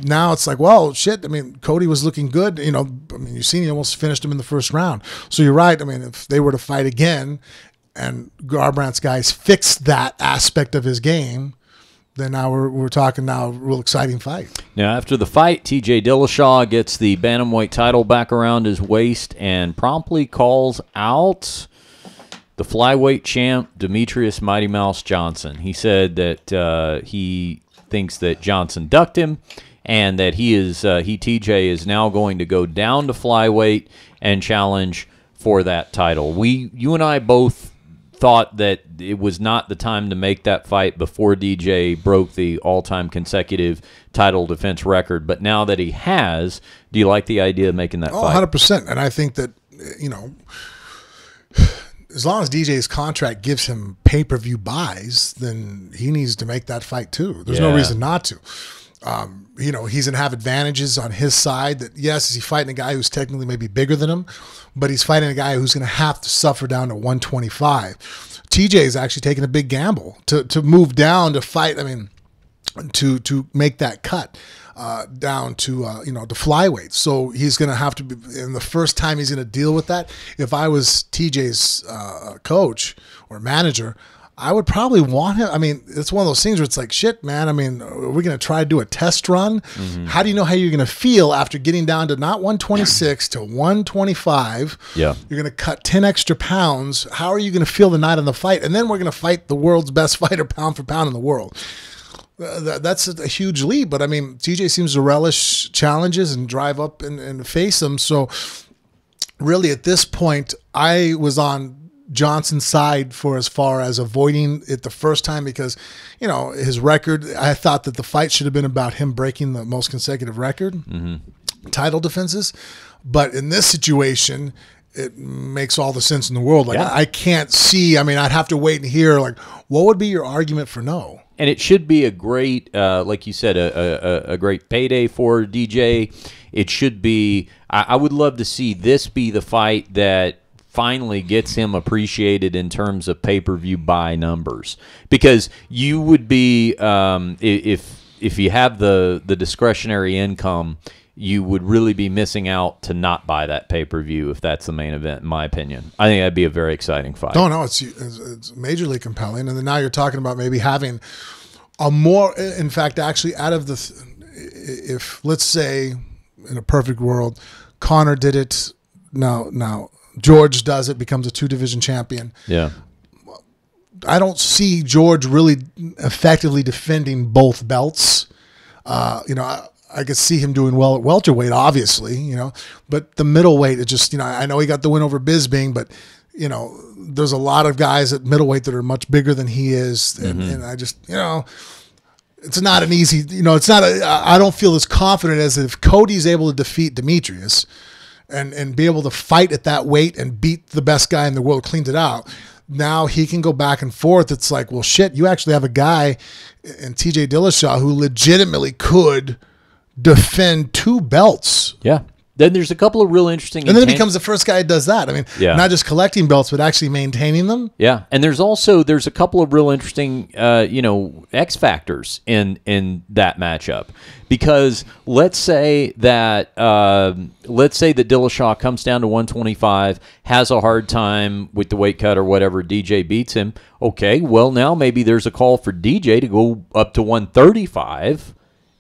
now it's like, well, shit. Cody was looking good. You've seen he almost finished him in the first round. So you're right. If they were to fight again, and Garbrandt's guys fixed that aspect of his game, then now we're talking now a real exciting fight. Now, after the fight, TJ Dillashaw gets the bantamweight title back around his waist and promptly calls out the flyweight champ, Demetrius Mighty Mouse Johnson. He said that he thinks that Johnson ducked him and that TJ is now going to go down to flyweight and challenge for that title. You and I both thought that it was not the time to make that fight before DJ broke the all-time consecutive title defense record. But now that he has, do you like the idea of making that fight? 100%. And I think that, as long as DJ's contract gives him pay-per-view buys, then he needs to make that fight too. There's no reason not to. He's going to have advantages on his side that, yes, is he fighting a guy who's technically maybe bigger than him, but he's fighting a guy who's going to have to suffer down to 125. TJ is actually taking a big gamble to move down to fight, to make that cut down to, to flyweight. So he's going to have to be, and the first time he's going to deal with that, if I was TJ's coach or manager, I would probably want him. It's one of those things where it's like, shit, man. Are we going to try to do a test run? Mm-hmm. How do you know how you're going to feel after getting down to not 126 to 125? Yeah. You're going to cut 10 extra pounds. How are you going to feel the night of the fight? And then we're going to fight the world's best fighter pound for pound in the world. That's a huge leap. But, TJ seems to relish challenges and drive up and face them. So, really, at this point, I was on Johnson's side for as far as avoiding it the first time because, his record, I thought that the fight should have been about him breaking the most consecutive record, title defenses. But in this situation, it makes all the sense in the world. I can't see, I'd have to wait and hear, what would be your argument for no? And it should be a great, like you said, a great payday for DJ. It should be, I would love to see this be the fight that finally gets him appreciated in terms of pay-per-view buy numbers, because you would be if you have the discretionary income, you would really be missing out to not buy that pay-per-view if that's the main event, in my opinion. I think that'd be a very exciting fight. No, it's majorly compelling. And then now you're talking about maybe having a more, in fact, actually out of if let's say in a perfect world, Conor did it, now George does it, becomes a 2-division champion. Yeah. I don't see George really effectively defending both belts. I could see him doing well at welterweight, obviously, but the middleweight, it just, I know he got the win over Bisping, but, there's a lot of guys at middleweight that are much bigger than he is. And I just, it's not an easy, I don't feel as confident as if Cody's able to defeat Demetrius and be able to fight at that weight and beat the best guy in the world, cleaned it out. Now he can go back and forth. It's like, well, shit, you actually have a guy in TJ Dillashaw who legitimately could defend 2 belts. Yeah. Then there's a couple of real interesting... And then he becomes the first guy who does that. Not just collecting belts, but actually maintaining them. Yeah. And there's a couple of real interesting, X factors in that matchup. Because let's say that Dillashaw comes down to 125, has a hard time with the weight cut or whatever, DJ beats him. Okay, well, now maybe there's a call for DJ to go up to 135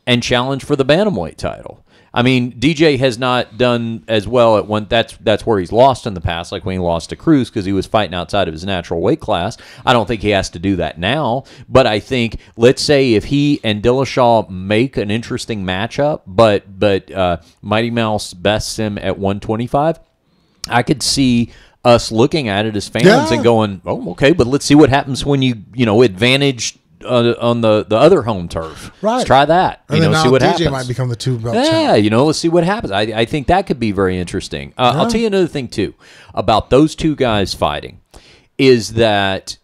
and challenge for the bantamweight title. DJ has not done as well at one. That's where he's lost in the past, like when he lost to Cruz because he was fighting outside of his natural weight class. I don't think he has to do that now, but I think, let's say if he and Dillashaw make an interesting matchup, but Mighty Mouse bests him at 125, I could see us looking at it as fans and going, oh, okay, but let's see what happens when you advantage on the other home turf. Right. Let's try that. And then now see what DJ happens. might become the 2-belt champion. Let's see what happens. I think that could be very interesting. I'll tell you another thing, too, about those 2 guys fighting, is that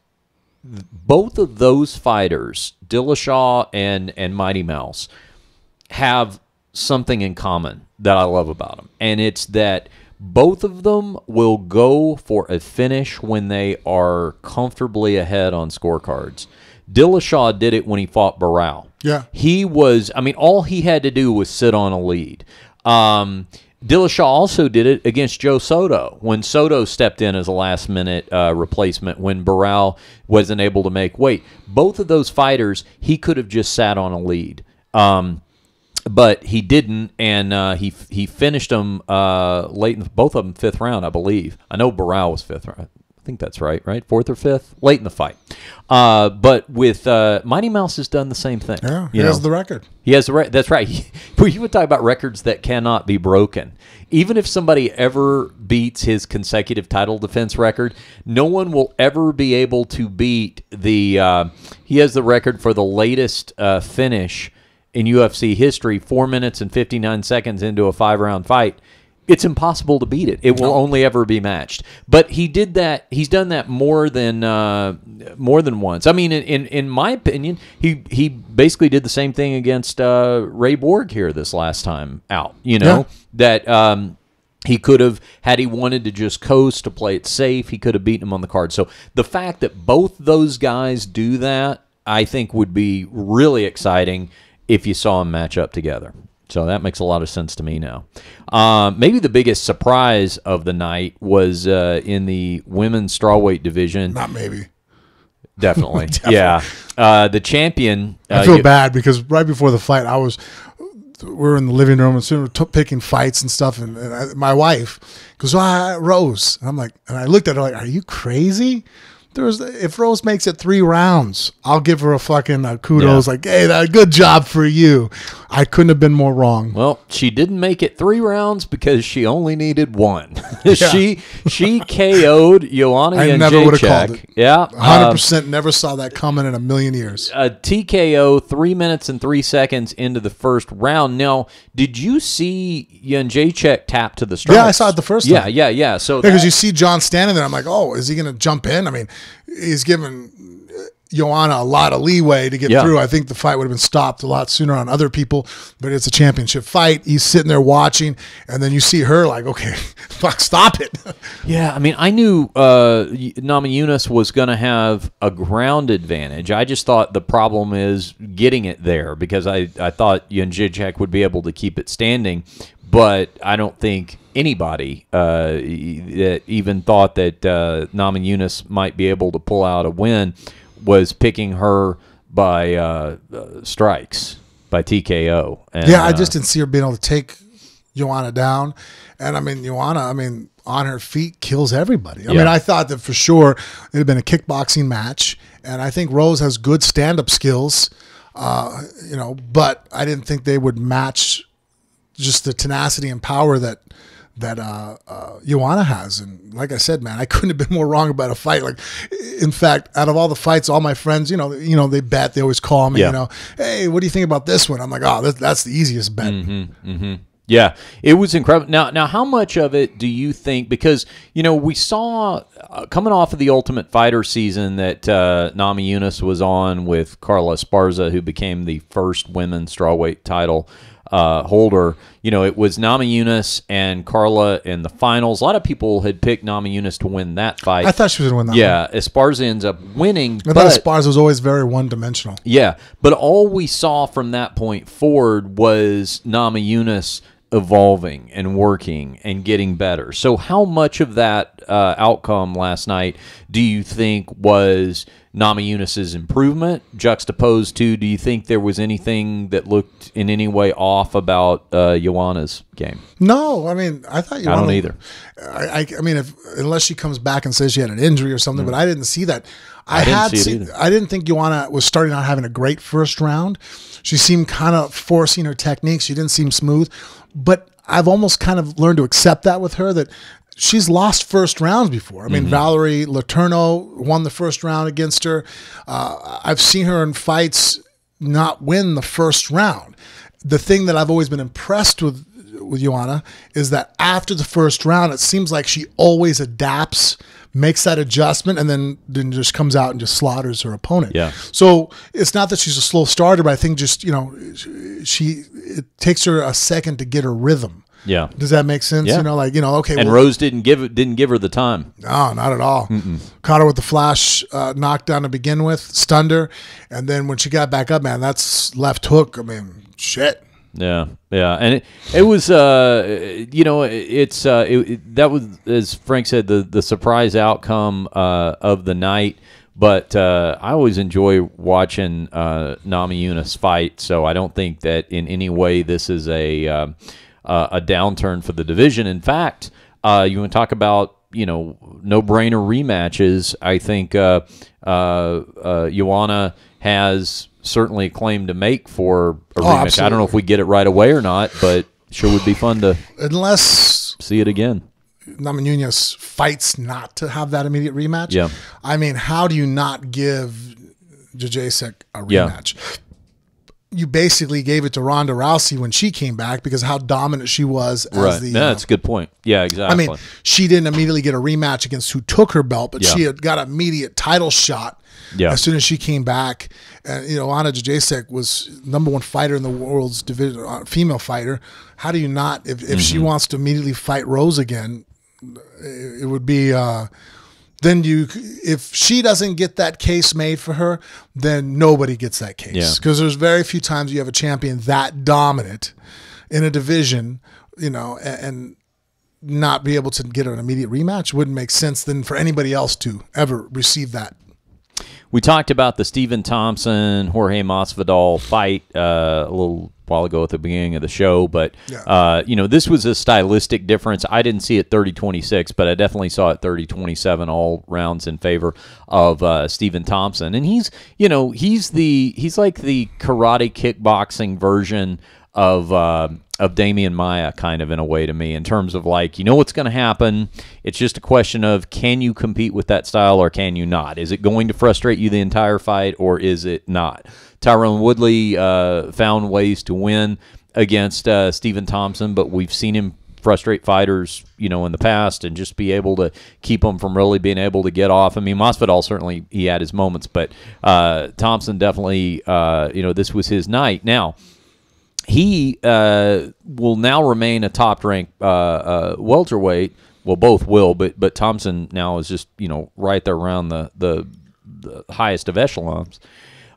both of those fighters, Dillashaw and Mighty Mouse, have something in common that I love about them. And it's that both of them will go for a finish when they are comfortably ahead on scorecards. Dillashaw did it when he fought Barao. Yeah. He was, all he had to do was sit on a lead. Dillashaw also did it against Joe Soto when Soto stepped in as a last-minute replacement when Barral wasn't able to make weight. Both of those fighters, he could have just sat on a lead. But he didn't, and he finished them late in both of them 5th round, I believe. I know Barral was 5th round. I think that's right? 4th or 5th? Late in the fight. But with Mighty Mouse has done the same thing. Yeah, he has the record. He has the record. That's right. You would talk about records that cannot be broken. Even if somebody ever beats his consecutive title defense record, no one will ever be able to beat the he has the record for the latest finish in UFC history, 4 minutes and 59 seconds into a 5-round fight. It's impossible to beat it. It will only ever be matched. But he did that. He's done that more than once. I mean, in my opinion, he basically did the same thing against Ray Borg here this last time out. You know that he could have, had he wanted to just coast to play it safe, he could have beaten him on the card. So the fact that both those guys do that, I think, would be really exciting if you saw them match up together. So that makes a lot of sense to me now. Maybe the biggest surprise of the night was in the women's strawweight division. Not maybe. Definitely. Definitely. Yeah. The champion. I feel bad because right before the fight, we're in the living room and soon we're picking fights and stuff. And my wife goes, Rose. And I'm like, and I looked at her like, are you crazy? If Rose makes it 3 rounds, I'll give her a fucking kudos. Like, hey, good job for you. I couldn't have been more wrong. Well, she didn't make it 3 rounds because she only needed 1. She KO'd Joanna Jędrzejczyk. I never would have called it. Yeah, 100% never saw that coming in a million years. A TKO 3 minutes and 3 seconds into the first round. Now, did you see Jędrzejczyk tap to the strikes? Yeah, I saw it the first time. Yeah. So because you see John standing there, I'm like, oh, is he going to jump in? I mean, he's given Joanna a lot of leeway to get through. I think the fight would have been stopped a lot sooner on other people, but it's a championship fight. He's sitting there watching, and then you see her like, okay, fuck, stop it. Yeah, I mean, I knew Namajunas was going to have a ground advantage. I just thought the problem is getting it there because I thought Jędrzejczyk would be able to keep it standing, but I don't think anybody that even thought that Namajunas might be able to pull out a win was picking her by strikes, by TKO. And, I just didn't see her being able to take Joanna down. And, I mean, Joanna, on her feet kills everybody. I mean, I thought that for sure it had been a kickboxing match. And I think Rose has good stand-up skills, but I didn't think they would match just the tenacity and power that Joanna has. And like I said, man, I couldn't have been more wrong about a fight. Like, in fact, out of all the fights, all my friends, they bet. They always call me, hey, what do you think about this one? I'm like, oh, that's the easiest bet. Yeah, it was incredible. Now, how much of it do you think? Because we saw coming off of the Ultimate Fighter season that Namajunas was on with Carla Esparza, who became the first women's strawweight title holder. It was Namajunas and Carla in the finals. A lot of people had picked Namajunas to win that fight. I thought she was going to win that one. Yeah, Esparza ends up winning. I thought Esparza was always very one-dimensional. Yeah, but all we saw from that point forward was Namajunas evolving and working and getting better. So how much of that outcome last night do you think was Namajunas' improvement juxtaposed to, do you think there was anything that looked in any way off about Joanna's game? No, I thought Joanna... I don't either. I mean, unless she comes back and says she had an injury or something, but I didn't see that. I didn't think Joanna was starting out having a great first round. She seemed kind of forcing her technique. She didn't seem smooth. But I've almost kind of learned to accept that with her, that she's lost first rounds before. I mean, Valerie Letourneau won the first round against her. I've seen her in fights not win the first round. The thing that I've always been impressed with Joanna is that after the first round, it seems like she always adapts, makes that adjustment, and then just comes out and just slaughters her opponent. Yeah. So it's not that she's a slow starter, but I think just, it takes her a second to get her rhythm. Yeah. Does that make sense? Yeah. Okay. And Rose didn't give her the time. No, not at all. Caught her with the flash knockdown to begin with, stunned her, and then when she got back up, man, that's left hook. Shit. Yeah, and it was that was, as Frank said, the surprise outcome of the night. But I always enjoy watching Namajunas fight, so I don't think that in any way this is a downturn for the division. In fact, you want to talk about no-brainer rematches. I think Joanna has certainly a claim to make for a rematch. Absolutely. I don't know if we get it right away or not, but sure would be fun to see it again. Namajunas fights not to have that immediate rematch. Yeah. I mean, how do you not give Jacek a rematch? Yeah. You basically gave it to Ronda Rousey when she came back because how dominant she was as the... That's a good point. Yeah, exactly. I mean, she didn't immediately get a rematch against who took her belt, but she had got an immediate title shot as soon as she came back. And, Anna Jacek was #1 fighter in the world's division, female fighter. How do you not, if she wants to immediately fight Rose again, it would be... then if she doesn't get that case made for her, then nobody gets that case. Because there's very few times you have a champion that dominant in a division, and not be able to get an immediate rematch wouldn't make sense then for anybody else to ever receive that. We talked about the Stephen Thompson, Jorge Masvidal fight a little while ago at the beginning of the show, but this was a stylistic difference. I didn't see it 30-26, but I definitely saw it 30-27, all rounds in favor of Stephen Thompson. And he's like the karate kickboxing version of Damian Maia, kind of, in a way, to me, in terms of what's going to happen. It's just a question of, can you compete with that style or can you not? Is it going to frustrate you the entire fight or is it not? Tyron Woodley found ways to win against Stephen Thompson, but we've seen him frustrate fighters, in the past, and just be able to keep them from really being able to get off. I mean, Masvidal, certainly he had his moments, but Thompson definitely, this was his night. Now, he will now remain a top-ranked welterweight. Well, both will, but Thompson now is just right there around the highest of echelons.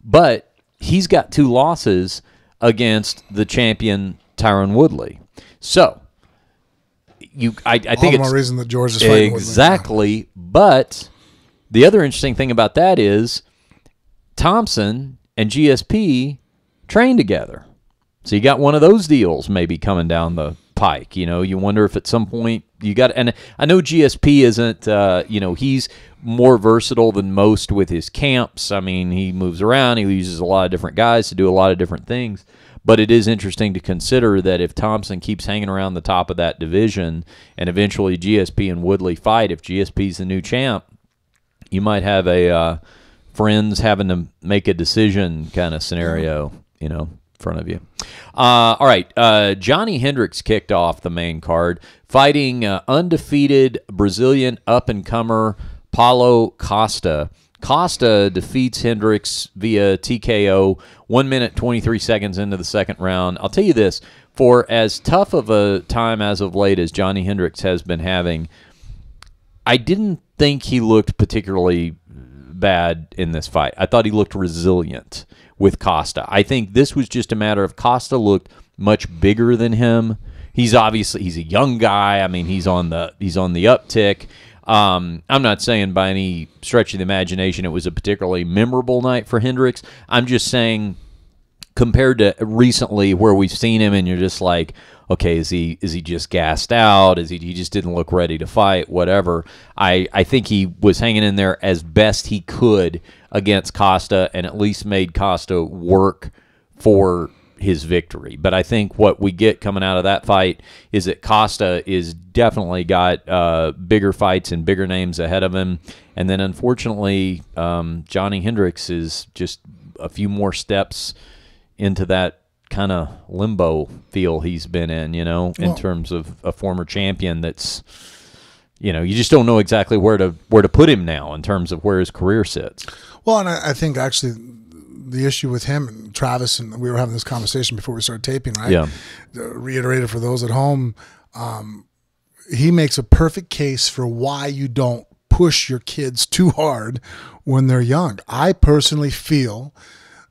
But he's got 2 losses against the champion Tyron Woodley. So I think it's more reason that George is fighting exactly. But the other interesting thing about that is Thompson and GSP train together. So you got one of those deals maybe coming down the pike. You wonder if at some point you got, and I know GSP isn't, he's more versatile than most with his camps. I mean, he moves around. He uses a lot of different guys to do a lot of different things. But it is interesting to consider that if Thompson keeps hanging around the top of that division and eventually GSP and Woodley fight, if GSP's the new champ, you might have a friends having to make a decision kind of scenario, front of you. All right, Johnny Hendricks kicked off the main card, fighting undefeated Brazilian up-and-comer Paulo Costa. Costa defeats Hendricks via TKO 1 minute, 23 seconds into the second round. I'll tell you this, for as tough of a time as of late as Johnny Hendricks has been having, I didn't think he looked particularly bad in this fight. I thought he looked resilient with Costa. I think this was just a matter of Costa looked much bigger than him. He's a young guy. I mean, he's on the uptick. I'm not saying by any stretch of the imagination it was a particularly memorable night for Hendricks. I'm just saying, compared to recently where we've seen him and you're just like, okay, is he just gassed out? He just didn't look ready to fight? Whatever. I think he was hanging in there as best he could against Costa and at least made Costa work for his victory. But I think what we get coming out of that fight is that Costa is definitely got bigger fights and bigger names ahead of him. And then unfortunately, Johnny Hendricks is just a few more steps into that kind of limbo feel he's been in, in terms of a former champion that's, you just don't know exactly where to put him now in terms of where his career sits. Well, and I think actually the issue with him and Travis, and we were having this conversation before we started taping, right? Yeah. Reiterated for those at home, he makes a perfect case for why you don't push your kids too hard when they're young. I personally feel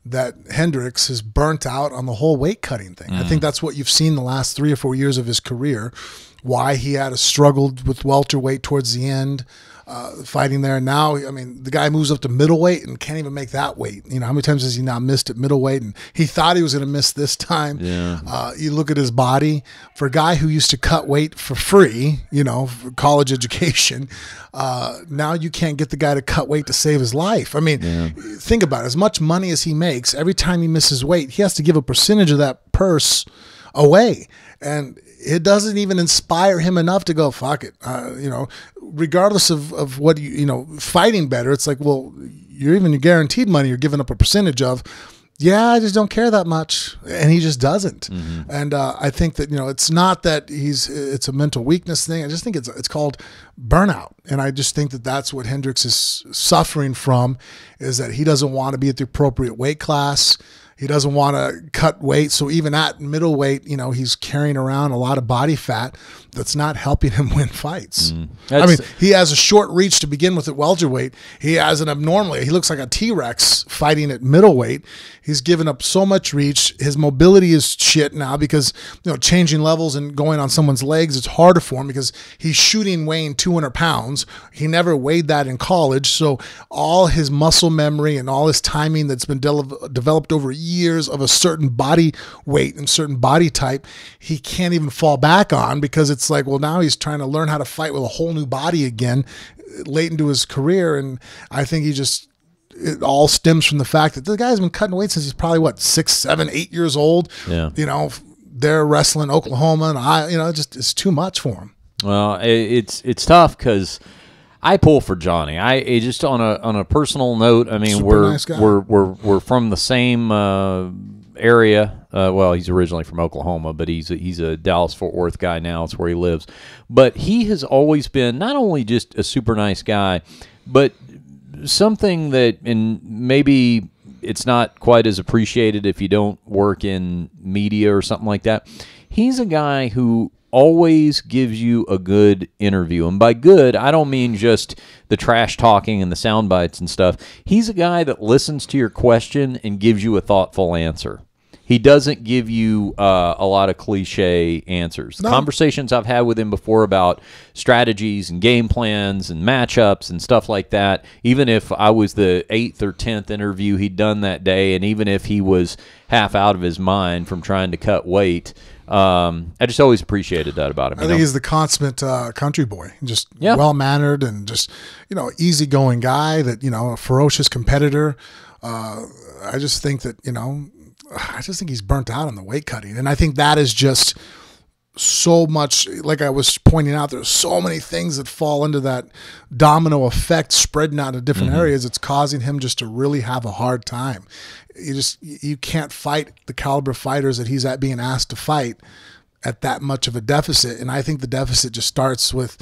that Hendricks is burnt out on the whole weight cutting thing. I think that's what you've seen the last 3 or 4 years of his career, why he had struggled with welterweight towards the end, fighting there. Now, I mean, the guy moves up to middleweight and can't even make that weight. You know, how many times has he now missed at middleweight? And he thought he was going to miss this time. Yeah. You look at his body. For a guy who used to cut weight for free, you know, for college education, now you can't get the guy to cut weight to save his life. I mean, think about it. As much money as he makes, every time he misses weight, he has to give a percentage of that purse away. And it doesn't even inspire him enough to go, fuck it. You know, regardless of what you know, fighting better, it's like, well, you're guaranteed money you're giving up a percentage of. Yeah, I just don't care that much. And he just doesn't. And I think that, you know, it's not that it's a mental weakness thing. I just think it's called burnout. And I just think that that's what Hendricks is suffering from, is that he doesn't want to be at the appropriate weight class. He doesn't want to cut weight. So even at middleweight, you know, he's carrying around a lot of body fat that's not helping him win fights. I mean, he has a short reach to begin with at welterweight. He has an abnormally, he looks like a T-Rex fighting at middleweight. He's given up so much reach. His mobility is shit now because, you know, changing levels and going on someone's legs, it's harder for him because he's shooting weighing 200 pounds. He never weighed that in college. So all his muscle memory and all his timing that's been developed over years of a certain body weight and certain body type, he can't even fall back on, because it's like, well, now he's trying to learn how to fight with a whole new body again late into his career. And I think it all stems from the fact that the guy's been cutting weight since he's probably 6, 7, 8 years old. Yeah. You know, they're wrestling Oklahoma, and you know, it's too much for him. Well, it's tough because I pull for Johnny. It just on a personal note. I mean, Super nice guy. we're from the same area. Well, he's originally from Oklahoma, but he's a Dallas-Fort Worth guy now. It's where he lives. But he has always been not only just a super nice guy, but something that, and maybe it's not quite as appreciated if you don't work in media or something like that. He's a guy who always gives you a good interview. And by good, I don't mean just the trash talking and the sound bites and stuff. He's a guy that listens to your question and gives you a thoughtful answer. He doesn't give you a lot of cliche answers. No. Conversations I've had with him before about strategies and game plans and matchups and stuff like that, even if I was the 8th or 10th interview he'd done that day, and even if he was half out of his mind from trying to cut weight, I just always appreciated that about him. I think he's the consummate country boy, just well-mannered and just, you know, easygoing guy that, you know, a ferocious competitor. I just think that, you know, I just think he's burnt out on the weight cutting. And I think that is just so much, like I was pointing out, there's so many things that fall into that domino effect spreading out to different areas. It's causing him just to really have a hard time. You can't fight the caliber of fighters that he's being asked to fight at that much of a deficit. And I think the deficit just starts with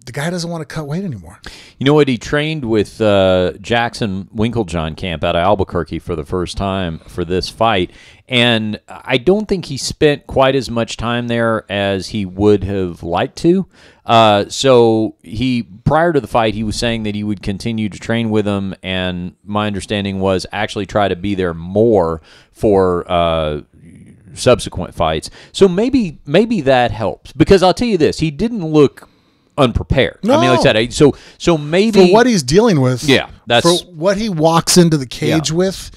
the guy doesn't want to cut weight anymore. You know what? He trained with Jackson Winklejohn camp out of Albuquerque for the first time for this fight. And I don't think he spent quite as much time there as he would have liked to. So prior to the fight, he was saying that he would continue to train with him. And my understanding was actually try to be there more for subsequent fights. So maybe that helps, because I'll tell you this, he didn't look unprepared. No. I mean, like I said, so maybe for what he's dealing with, that's for what he walks into the cage with,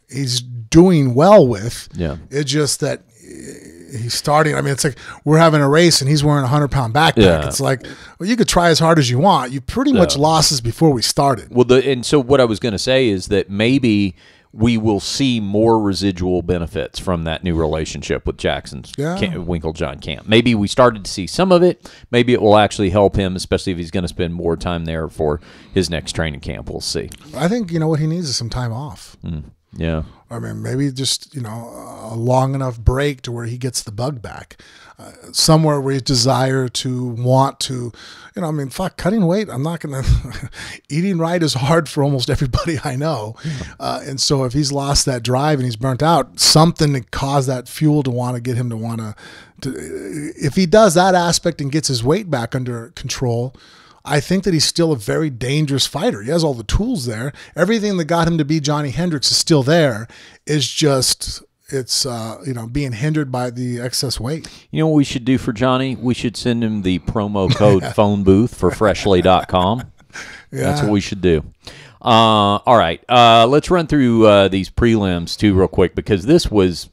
he's doing well with. Yeah, it's just that he's starting. I mean, it's like we're having a race and he's wearing a 100-pound backpack. Yeah. It's like, well, you could try as hard as you want. You pretty much lost us before we started. Well, and so what I was going to say is that maybe we will see more residual benefits from that new relationship with Jackson's Winklejohn camp. Maybe we started to see some of it. Maybe it will actually help him, especially if he's going to spend more time there for his next training camp. We'll see. I think, you know, what he needs is some time off. Yeah. I mean, maybe just, you know, a long enough break to where he gets the bug back. Somewhere where his desire to want to, you know, I mean, fuck, cutting weight, I'm not going to, eating right is hard for almost everybody I know. And so if he's lost that drive and he's burnt out, something to cause that fuel to want to get him to want to, if he does that aspect and gets his weight back under control, I think that he's still a very dangerous fighter. He has all the tools there. Everything that got him to be Johnny Hendricks is still there. It's just, it's being hindered by the excess weight. You know what we should do for Johnny? We should send him the promo code phone booth for freshly.com. That's what we should do. All right. Let's run through these prelims too real quick, because this was,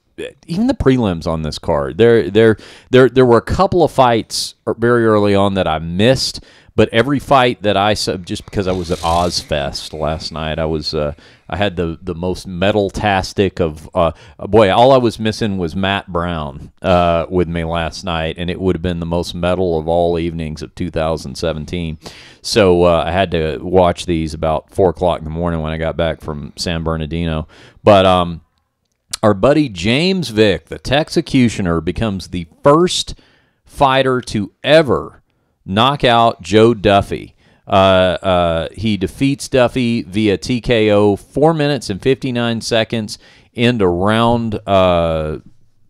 even the prelims on this card, there were a couple of fights very early on that I missed, but every fight that I saw, just because I was at Ozfest last night, I had the most metal-tastic of boy. All I was missing was Matt Brown with me last night, and it would have been the most metal of all evenings of 2017. So I had to watch these about 4 o'clock in the morning when I got back from San Bernardino. But our buddy James Vick, the Texecutioner, becomes the first fighter to ever knock out Joe Duffy. He defeats Duffy via TKO 4 minutes and 59 seconds into round.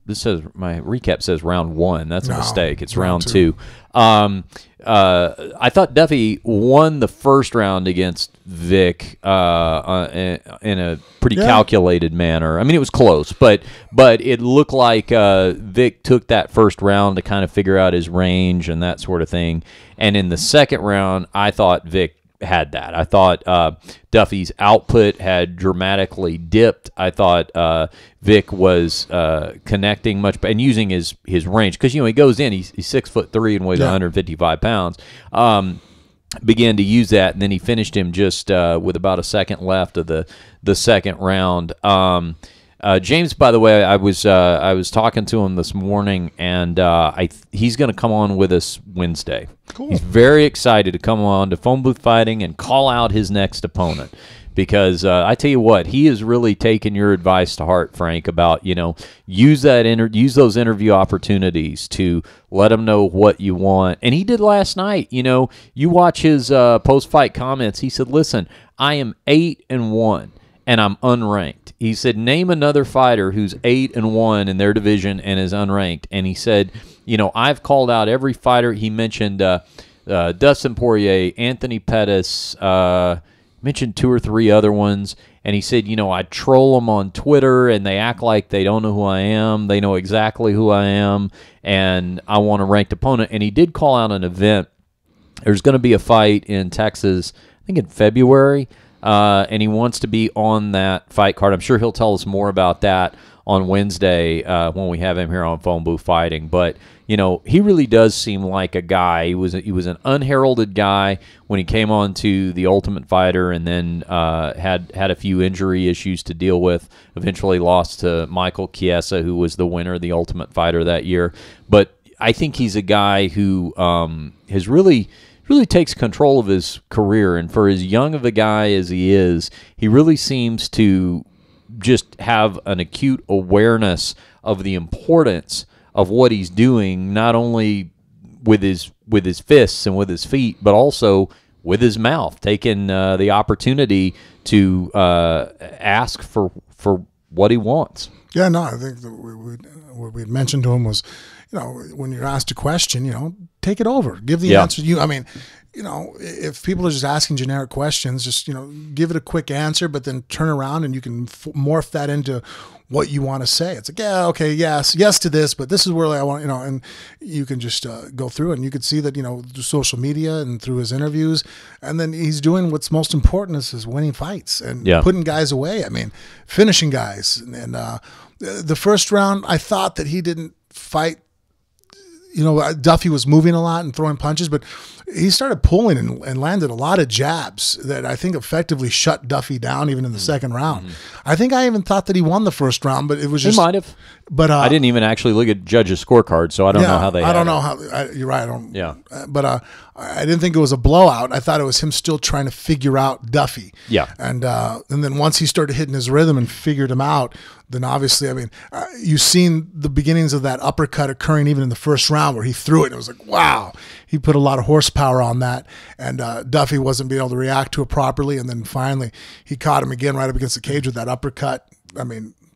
This says, my recap says round 1. That's a mistake. It's round 2. I thought Duffy won the first round against Vick in a pretty calculated manner. I mean, it was close, but it looked like Vick took that first round to kind of figure out his range and that sort of thing. And in the second round, I thought Vick had that. I thought Duffy's output had dramatically dipped. I thought Vick was connecting much and using his range, because he goes in, he's 6'3" and weighs 155 pounds. Began to use that, and then he finished him just with about a second left of the second round. James, by the way, I was talking to him this morning, and he's going to come on with us Wednesday. Cool. He's very excited to come on to Phone Booth Fighting and call out his next opponent, because I tell you what, he has really taken your advice to heart, Frank, about use those interview opportunities to let him know what you want, and he did last night. You watch his post-fight comments. He said, "Listen, I am 8-1. And I'm unranked." He said, "Name another fighter who's 8-1 in their division and is unranked." And he said, "I've called out every fighter." He mentioned Dustin Poirier, Anthony Pettis, mentioned 2 or 3 other ones. And he said, "I troll them on Twitter, and they act like they don't know who I am. They know exactly who I am, and I want a ranked opponent." And he did call out an event. There's going to be a fight in Texas, I think in February. And he wants to be on that fight card. I'm sure he'll tell us more about that on Wednesday when we have him here on Phone Booth Fighting. But he really does seem like a guy. He was an unheralded guy when he came on to The Ultimate Fighter, and then had a few injury issues to deal with. Eventually lost to Michael Chiesa, who was the winner of The Ultimate Fighter that year. But I think he's a guy who has really takes control of his career, and for as young of a guy as he is, he really seems to just have an acute awareness of the importance of what he's doing, not only with his fists and with his feet, but also with his mouth, taking the opportunity to ask for what he wants. Yeah, no, I think what we mentioned to him was, when you're asked a question, take it over, give the answer. If people are just asking generic questions, just, give it a quick answer, but then turn around and you can morph that into what you want to say. It's like, yeah, okay, yes to this, but this is where I want, and you can just go through it, and you can see that, through social media and through his interviews, and then he's doing what's most important is winning fights and putting guys away. I mean, finishing guys. And the first round, I thought that he didn't fight. Duffy was moving a lot and throwing punches, but he started pulling and landed a lot of jabs that I think effectively shut Duffy down even in the second round. I think I even thought that he won the first round, but it was just... He might have. But I didn't even actually look at judges' scorecard, so I don't know how they... I don't know how... You're right. I don't... Yeah. But I didn't think it was a blowout. I thought it was him still trying to figure out Duffy. Yeah. And then once he started hitting his rhythm and figured him out, then obviously, you've seen the beginnings of that uppercut occurring even in the first round where he threw it, and it was like, wow. He put a lot of horsepower on that, and Duffy wasn't being able to react to it properly, and then finally he caught him again right up against the cage with that uppercut.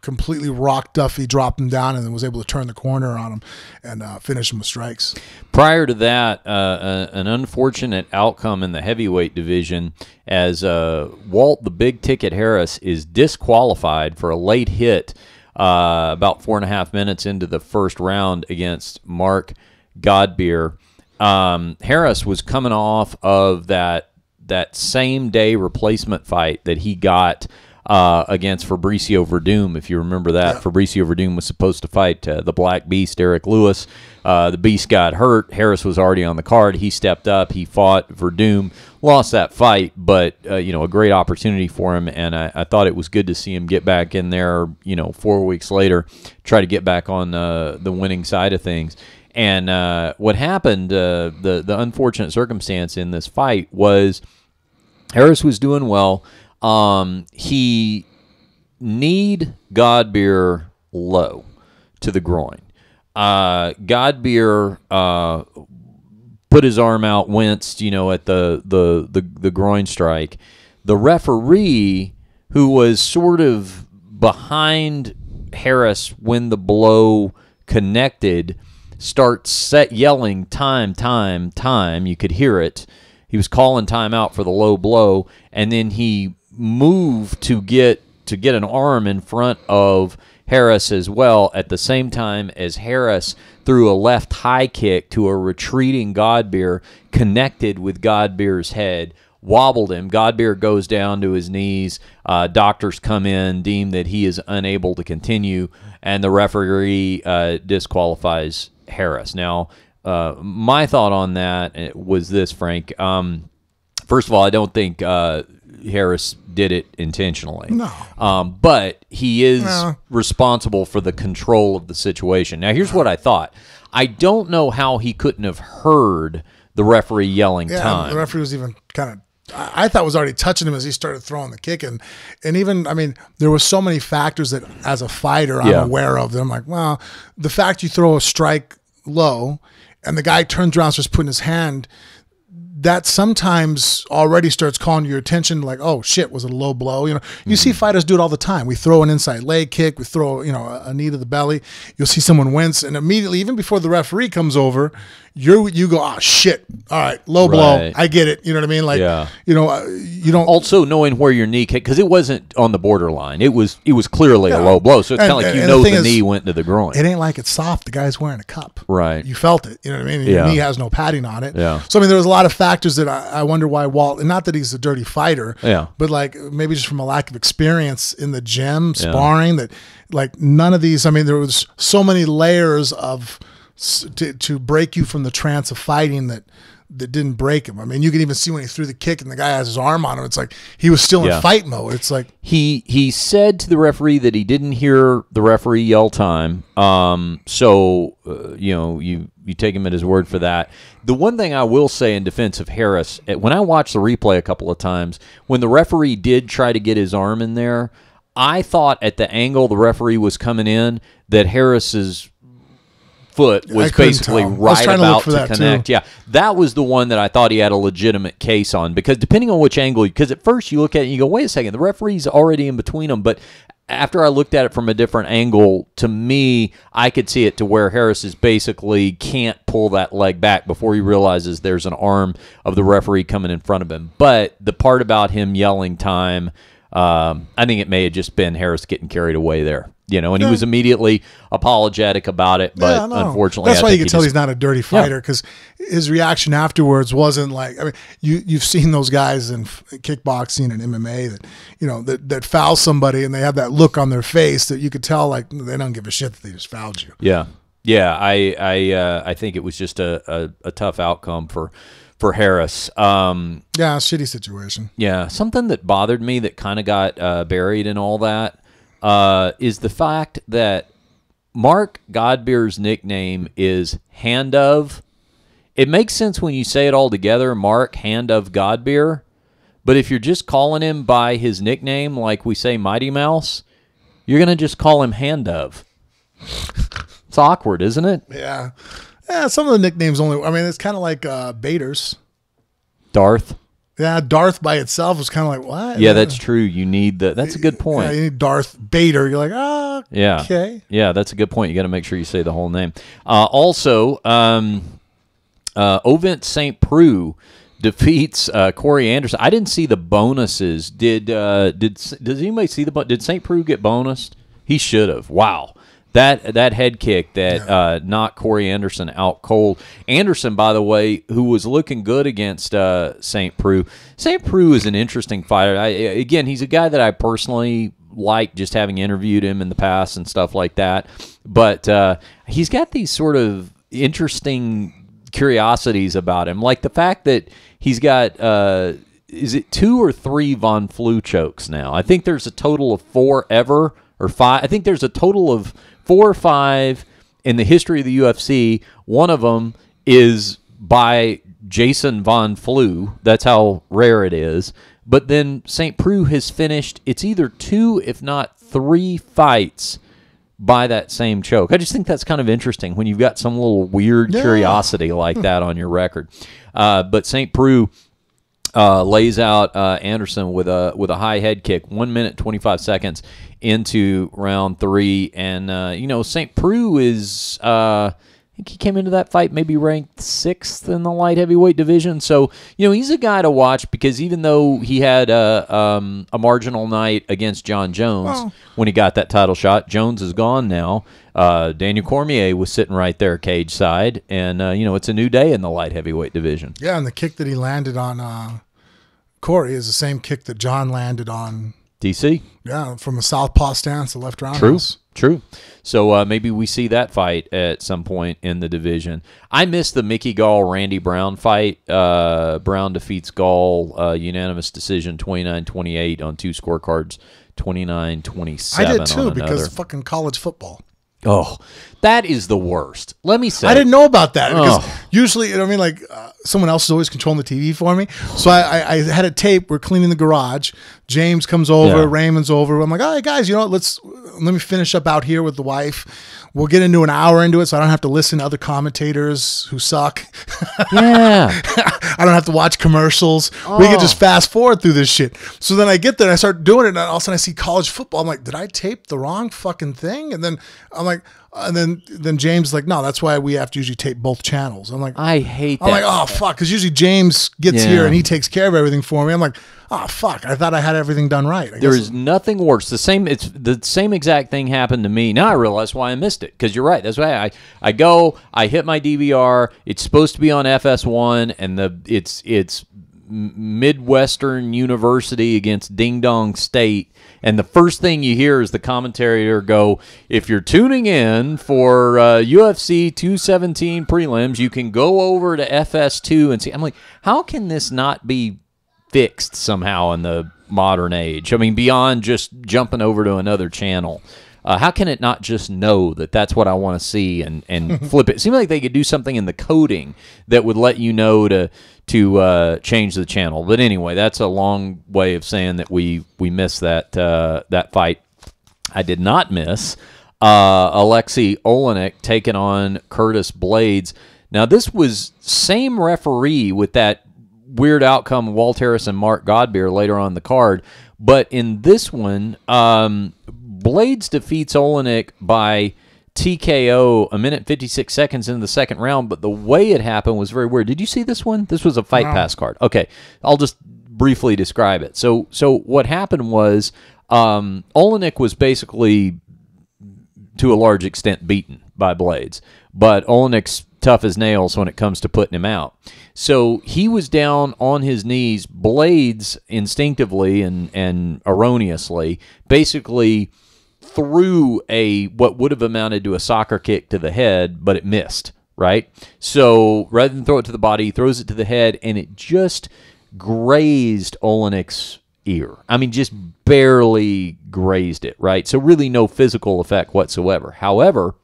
completely rocked Duffy, dropped him down, and then was able to turn the corner on him and finish him with strikes. Prior to that, an unfortunate outcome in the heavyweight division as Walt the Big Ticket Harris is disqualified for a late hit about 4.5 minutes into the first round against Mark Godbeer. Harris was coming off of that same day replacement fight that he got against Fabricio Verdum, if you remember that. Yeah. Fabricio Verdum was supposed to fight the Black Beast, Eric Lewis. The Beast got hurt. Harris was already on the card. He stepped up. He fought Verdum, lost that fight, but a great opportunity for him, and I thought it was good to see him get back in there, 4 weeks later, try to get back on the winning side of things. And what happened, the unfortunate circumstance in this fight was Harris was doing well. He kneed Godbeer low to the groin. Godbeer put his arm out, winced, at the groin strike. The referee, who was sort of behind Harris when the blow connected, starts yelling time. You could hear it. He was calling timeout for the low blow, and then he moved to get an arm in front of Harris as well, at the same time as Harris threw a left high kick to a retreating Godbeer, connected with Godbeer's head, wobbled him. Godbeer goes down to his knees. Doctors come in, deem that he is unable to continue, and the referee disqualifies Harris. Now, my thought on that was this, Frank. First of all, I don't think Harris did it intentionally. No. But he is responsible for the control of the situation. Now, here's what I thought. I don't know how he couldn't have heard the referee yelling time. The referee was even kind of, I thought was already touching him as he started throwing the kick. And even, there were so many factors that as a fighter I'm aware of. That I'm like, well, the fact you throw a strike low and the guy turns around and starts putting his hand, that sometimes already starts calling your attention, like, oh shit, was it a low blow? You see fighters do it all the time. We throw an inside leg kick, we throw, a knee to the belly. You'll see someone wince, and immediately, even before the referee comes over, you go, oh shit, all right, low blow. I get it. You know what I mean? Like, you don't. Also knowing where your knee kick, because it wasn't on the borderline. It was clearly a low blow. So it's kind of like the knee went to the groin. It ain't like it's soft. The guy's wearing a cup. Right. You felt it. You know what I mean? Your knee has no padding on it. Yeah. So there was a lot of factors that I wonder why Walt, and not that he's a dirty fighter, but like maybe just from a lack of experience in the gym, sparring, that like none of these, there was so many layers of to break you from the trance of fighting that didn't break him. You can even see when he threw the kick and the guy has his arm on him, it's like he was still in fight mode. It's like he said to the referee that he didn't hear the referee yell time. So you take him at his word for that. The one thing I will say in defense of Harris, when I watched the replay a couple of times, when the referee did try to get his arm in there, I thought at the angle the referee was coming in that Harris's foot was basically right about to connect. Yeah, that was the one that I thought he had a legitimate case on, because depending on which angle, because at first you look at it and you go, wait a second, the referee's already in between them, but after I looked at it from a different angle, to me, I could see it to where Harris is basically can't pull that leg back before he realizes there's an arm of the referee coming in front of him. But the part about him yelling time, I think it may have just been Harris getting carried away there. He was immediately apologetic about it, but unfortunately, that's why you can tell he's not a dirty fighter, because his reaction afterwards wasn't like, you've seen those guys in kickboxing and MMA that that foul somebody and they have that look on their face that you could tell like they don't give a shit that they just fouled you. Yeah. I think it was just a tough outcome for Harris. Shitty situation. Yeah, something that bothered me that kind of got buried in all that is the fact that Mark Godbeer's nickname is Hand of. It makes sense when you say it all together, Mark Hand of Godbeer. But if you're just calling him by his nickname, like we say Mighty Mouse, you're going to just call him Hand of. It's awkward, isn't it? Yeah. Yeah, some of the nicknames only, it's kind of like Bader's. Darth. Yeah, Darth by itself was kind of like, what? Yeah, that's true. You need that's a good point. Yeah, you need Darth Vader. You're like, oh, Yeah. okay. Yeah, that's a good point. You got to make sure you say the whole name. Also, Ovent St. Preux defeats Corey Anderson. I didn't see the bonuses. Does anybody see did St. Preux get bonused? He should have. Wow. That head kick that knocked Corey Anderson out cold. Anderson, by the way, who was looking good against St. Preux. St. Preux is an interesting fighter. Again, he's a guy that I personally like, just having interviewed him in the past and stuff like that. But he's got these sort of interesting curiosities about him, like the fact that he's got is it 2 or 3 Von Flue chokes now? I think there's a total of 4 ever, or 5. I think there's a total of 4 or 5 in the history of the UFC. One of them is by Jason Von Flue. That's how rare it is. But then St. Preux has finished, it's either 2, if not 3 fights by that same choke. I just think that's kind of interesting when you've got some little weird curiosity like that on your record. But St. Preux lays out Anderson with a high head kick, 1 minute 25 seconds into round 3, and St. Preux is I think he came into that fight maybe ranked 6th in the light heavyweight division. So, he's a guy to watch, because even though he had a marginal night against John Jones when he got that title shot, Jones is gone now. Daniel Cormier was sitting right there cage side, and, it's a new day in the light heavyweight division. Yeah, and the kick that he landed on Corey is the same kick that John landed on DC. Yeah, from a southpaw stance, the left roundhouse. True. So maybe we see that fight at some point in the division. I missed the Mickey Gall-Randy Brown fight. Brown defeats Gall, unanimous decision, 29-28 on 2 scorecards, 29-27 I did too, on another. because fucking college football. Oh, that is the worst. Let me say. I didn't know about that, because usually, someone else is always controlling the TV for me. So I had a tape. We're cleaning the garage. James comes over. Raymond's over. I'm like, all right, guys, let me finish up out here with the wife. We'll get into an hour into it, so I don't have to listen to other commentators who suck. Yeah. I don't have to watch commercials. We can just fast forward through this shit. So then I get there and I start doing it, and all of a sudden I see college football. I'm like, did I tape the wrong fucking thing? And then I'm like, and then James is like, no, that's why we have to usually tape both channels. I'm like, I hate that. I'm like, oh, fuck, because usually James gets here and he takes care of everything for me. I'm like, oh, fuck, I thought I had everything done right. There is nothing worse. It's the same exact thing happened to me. Now I realize why I missed it, because you're right. That's why I hit my DVR. It's supposed to be on FS1, and it's Midwestern University against Ding Dong State, and the first thing you hear is the commentator go, if you're tuning in for UFC 217 prelims, you can go over to FS2 and see. I'm like, how can this not be fixed somehow in the modern age? I mean, beyond just jumping over to another channel. How can it not just know that that's what I want to see and flip it? It seems like they could do something in the coding that would let you know to change the channel. But anyway, that's a long way of saying that we missed that fight. I did not miss Alexei Olenek taking on Curtis Blades. Now, this was same referee with that weird outcome, Walt Harris and Mark Godbeer later on the card. But in this one, Blades defeats Olenek by TKO a minute 56 seconds into the second round, but the way it happened was very weird. Did you see this one? This was a Fight Pass card. Okay, I'll just briefly describe it. So what happened was Olenek was basically, to a large extent, beaten by Blades, but Olenek's tough as nails when it comes to putting him out. So he was down on his knees. Blades instinctively and erroneously basically threw what would have amounted to a soccer kick to the head, but it missed, right? So rather than throw it to the body, he throws it to the head, and it just grazed Olenek's ear. I mean, just barely grazed it, right? So really no physical effect whatsoever. However,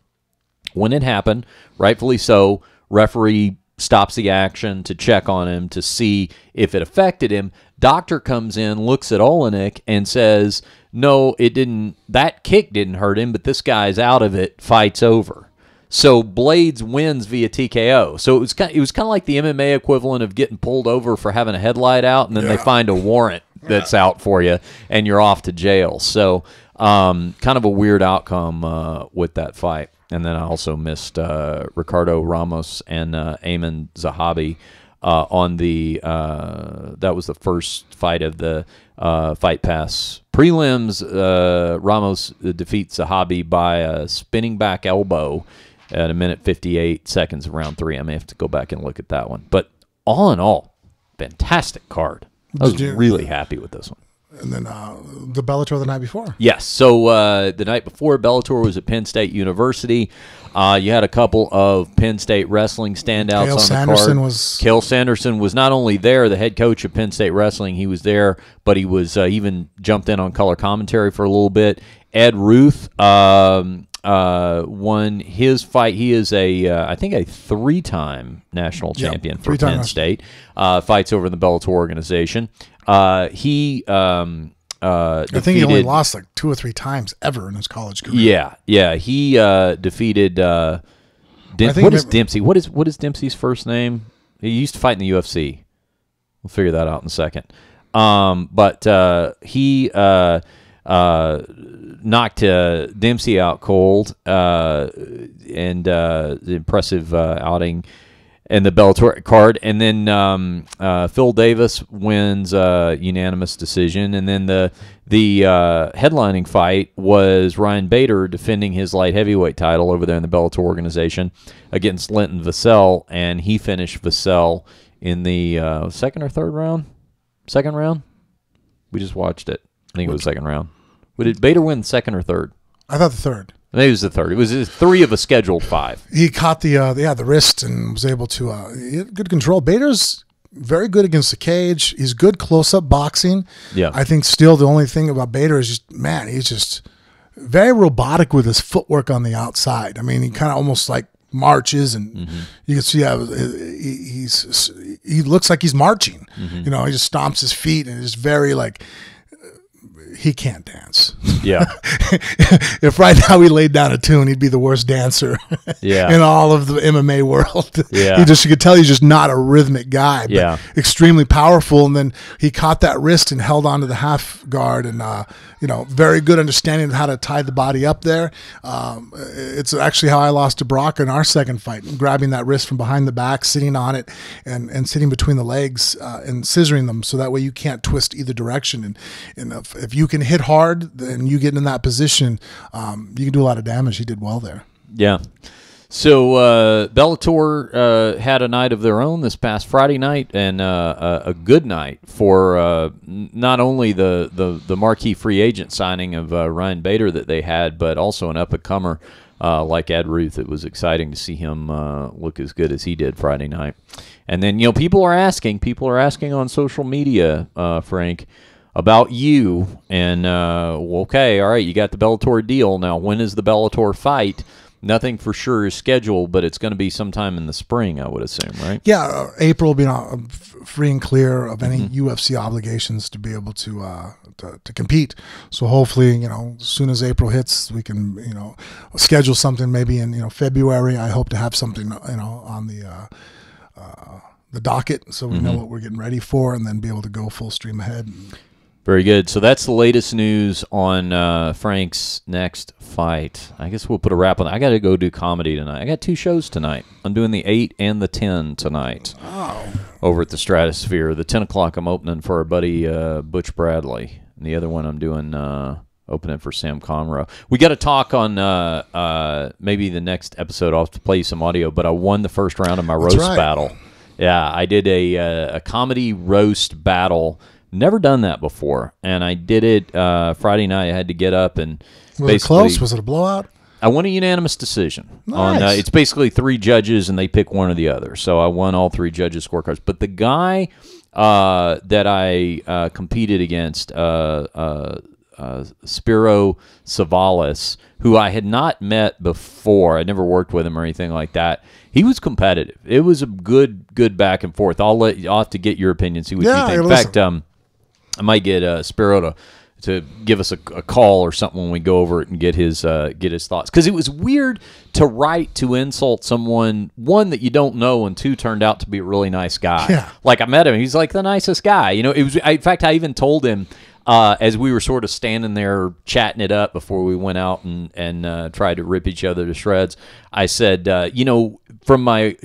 when it happened, rightfully so, referee stops the action to check on him to see if it affected him. Doctor comes in, looks at Olenek, and says, no, it didn't. That kick didn't hurt him, but this guy's out of it. Fight's over. So Blades wins via TKO. So it was kind of like the MMA equivalent of getting pulled over for having a headlight out, and then they find a warrant that's out for you, and you're off to jail. So kind of a weird outcome with that fight. And then I also missed Ricardo Ramos and Ayman Zahabi on the that was the first fight of the Fight Pass prelims. Ramos defeats Zahabi by a spinning back elbow at 1:58 of round 3. I may have to go back and look at that one. But all in all, fantastic card. I was really happy with this one. And then the Bellator the night before. Yes. So the night before, Bellator was at Penn State University. You had a couple of Penn State wrestling standouts on the card. Cale Sanderson was not only there, the head coach of Penn State Wrestling. He was there, but he was even jumped in on color commentary for a little bit. Ed Ruth won his fight. He is I think a 3-time national champion for Penn State. Fights over in the Bellator organization. He I think he only lost like 2 or 3 times ever in his college career. Yeah. He defeated Dempsey? What is Dempsey's first name? He used to fight in the UFC. We'll figure that out in a second. But he knocked Dempsey out cold, and the impressive outing in the Bellator card. And then Phil Davis wins unanimous decision. And then the headlining fight was Ryan Bader defending his light heavyweight title over there in the Bellator organization against Linton Vassell, and he finished Vassell in the second or third round? Second round? We just watched it. I think it was second round. Did Bader win second or third? I thought the third. Maybe it was the third. It was 3 of a scheduled 5. He caught the wrist and was able to he had good control. Bader's very good against the cage. He's good close-up boxing. Yeah. I think still the only thing about Bader is just, man, he's just very robotic with his footwork on the outside. I mean, he kind of almost like marches, and you can see how he looks like he's marching. You know, he just stomps his feet and is very like, he can't dance. Yeah. If right now he laid down a tune, he'd be the worst dancer in all of the MMA world. Yeah. You could tell he's just not a rhythmic guy, but extremely powerful. And then he caught that wrist and held onto the half guard, and very good understanding of how to tie the body up there. It's actually how I lost to Brock in our second fight, grabbing that wrist from behind the back, sitting on it, and sitting between the legs and scissoring them, so that way you can't twist either direction. And if you can hit hard, then you get in that position, you can do a lot of damage. He did well there. Yeah. So Bellator had a night of their own this past Friday night, and a good night for not only the marquee free agent signing of Ryan Bader that they had, but also an up-and-comer like Ed Ruth. It was exciting to see him look as good as he did Friday night. And then, people are asking on social media, Frank, about you, and okay, all right, you got the Bellator deal. Now, when is the Bellator fight? Nothing for sure is scheduled, but it's going to be sometime in the spring, I would assume, right? Yeah, April will be free and clear of any UFC obligations to be able to compete. So hopefully, as soon as April hits, we can, schedule something maybe in, February. I hope to have something, on the docket, so we know what we're getting ready for, and then be able to go full stream ahead. Very good. So that's the latest news on Frank's next fight. I guess we'll put a wrap on that. I got to go do comedy tonight. I got 2 shows tonight. I'm doing the 8 and the 10 tonight over at the Stratosphere. The 10 o'clock I'm opening for our buddy Butch Bradley. And the other one I'm doing opening for Sam Conroe. We got to talk on maybe the next episode. I'll have to play you some audio, but I won the first round of my roast battle. Yeah, I did a comedy roast battle. Never done that before, and I did it Friday night. I had to get up and was it close? Was it a blowout? I won a unanimous decision. Nice. It's basically 3 judges, and they pick one or the other. So I won all 3 judges' scorecards. But the guy that I competed against, Spiro Savalas, who I had not met before, I never worked with him or anything like that. He was competitive. It was a good back and forth. I'll have to get your opinion, see what you think. In fact, I might get Spiro to give us a call or something when we go over it and get his thoughts. Because it was weird to write to insult someone, one, that you don't know, and two, turned out to be a really nice guy. Yeah. Like, I met him. He's like the nicest guy. You know, it was. In fact, I even told him as we were sort of standing there chatting it up before we went out and tried to rip each other to shreds. I said, you know, from my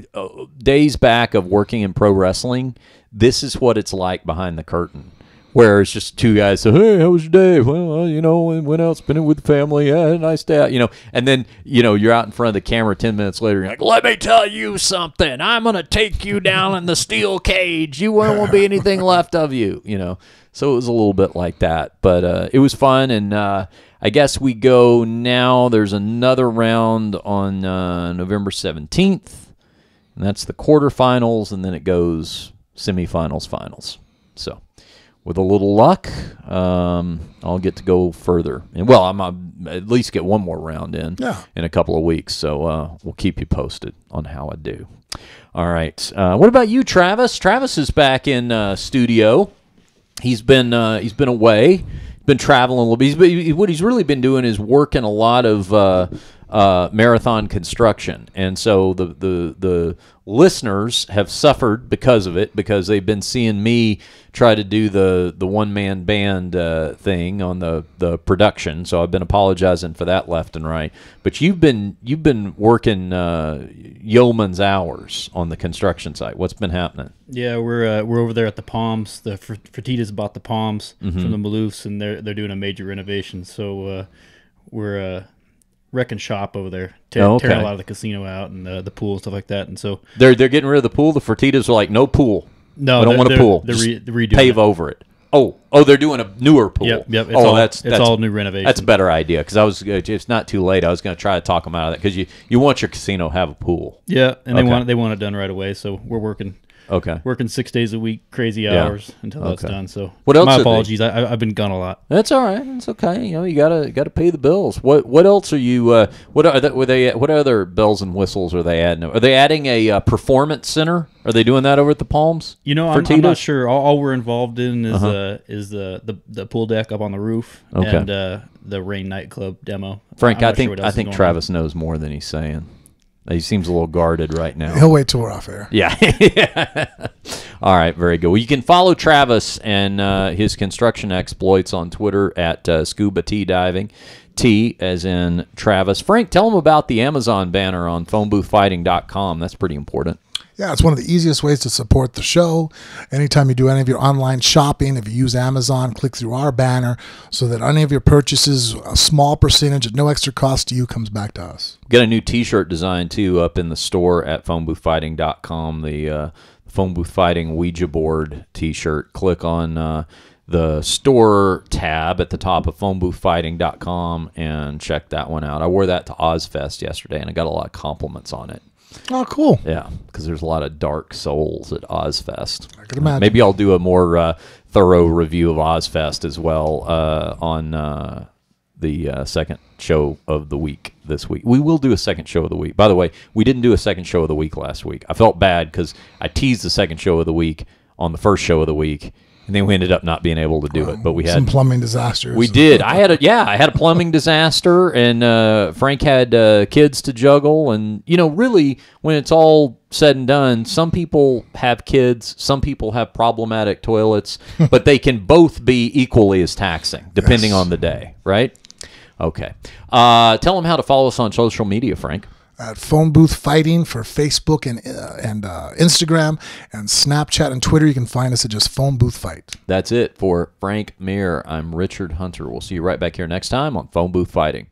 days back of working in pro wrestling, this is what it's like behind the curtain. Where it's just two guys say, hey, how was your day? Well, you know, went out spending with the family. Yeah, had a nice day. You know, and then, you know, you're out in front of the camera 10 minutes later. You're like, let me tell you something. I'm going to take you down in the steel cage. You won't be anything left of you, you know. So it was a little bit like that. But it was fun. And I guess we go now. There's another round on November 17th. And that's the quarterfinals. And then it goes semifinals, finals. So with a little luck, I'll get to go further. And, well, I'll at least get one more round in a couple of weeks. So we'll keep you posted on how I do. All right. What about you, Travis? Travis is back in studio. He's been away, been traveling a little bit. What he's really been doing is working a lot of marathon construction, and so the listeners have suffered because of it, because they've been seeing me try to do the one-man band thing on the production. So I've been apologizing for that left and right. But you've been working yeoman's hours on the construction site. What's been happening? Yeah, we're over there at the Palms. The Fertitas bought the Palms from the Maloofs, and they're doing a major renovation. So we're wrecking shop over there, tearing a lot of the casino out and the pool and stuff like that. And so they're getting rid of the pool. The Fertitas are like, no pool. No, I don't want a pool. They're redoing pave over it. Oh, they're doing a newer pool. Yep. That's all new renovation. That's a better idea, because I was it's not too late. I was going to try to talk them out of that, because you want your casino to have a pool. Yeah, and they want it done right away. So we're working 6 days a week, crazy hours until that's done. So what else? My apologies. I've been gone a lot. That's all right. It's okay. You know, you gotta pay the bills. What else are you? What other bells and whistles are they adding? Are they adding a performance center? Are they doing that over at the Palms? You know, I'm not sure. All we're involved in is the pool deck up on the roof and the Rain nightclub demo. Frank, I think Travis knows more than he's saying. He seems a little guarded right now. He'll wait till we're off air. Yeah. All right, very good. Well, you can follow Travis and his construction exploits on Twitter at Scuba Tea Diving. T as in Travis. Frank, tell them about the Amazon banner on phoneboothfighting.com. That's pretty important. Yeah, it's one of the easiest ways to support the show. Anytime you do any of your online shopping, if you use Amazon, click through our banner so that any of your purchases, a small percentage at no extra cost to you, comes back to us. Got a new T-shirt design, too, up in the store at phoneboothfighting.com, the Phone Booth Fighting Ouija board T-shirt. Click on the store tab at the top of phoneboothfighting.com and check that one out. I wore that to Ozfest yesterday, and I got a lot of compliments on it. Oh, cool. Yeah, because there's a lot of dark souls at Ozfest. I could imagine. Maybe I'll do a more thorough review of Ozfest as well on the second show of the week this week. We will do a second show of the week. By the way, we didn't do a second show of the week last week. I felt bad because I teased the second show of the week on the first show of the week, and then we ended up not being able to do it. But we had some plumbing disasters. We did. I had a plumbing disaster, and Frank had kids to juggle. And you know, really, when it's all said and done, some people have kids, some people have problematic toilets, but they can both be equally as taxing, depending on the day, right? Okay. Tell them how to follow us on social media, Frank. At Phone Booth Fighting for Facebook and Instagram, and Snapchat and Twitter. You can find us at just Phone Booth Fight. That's it for Frank Mir. I'm Richard Hunter. We'll see you right back here next time on Phone Booth Fighting.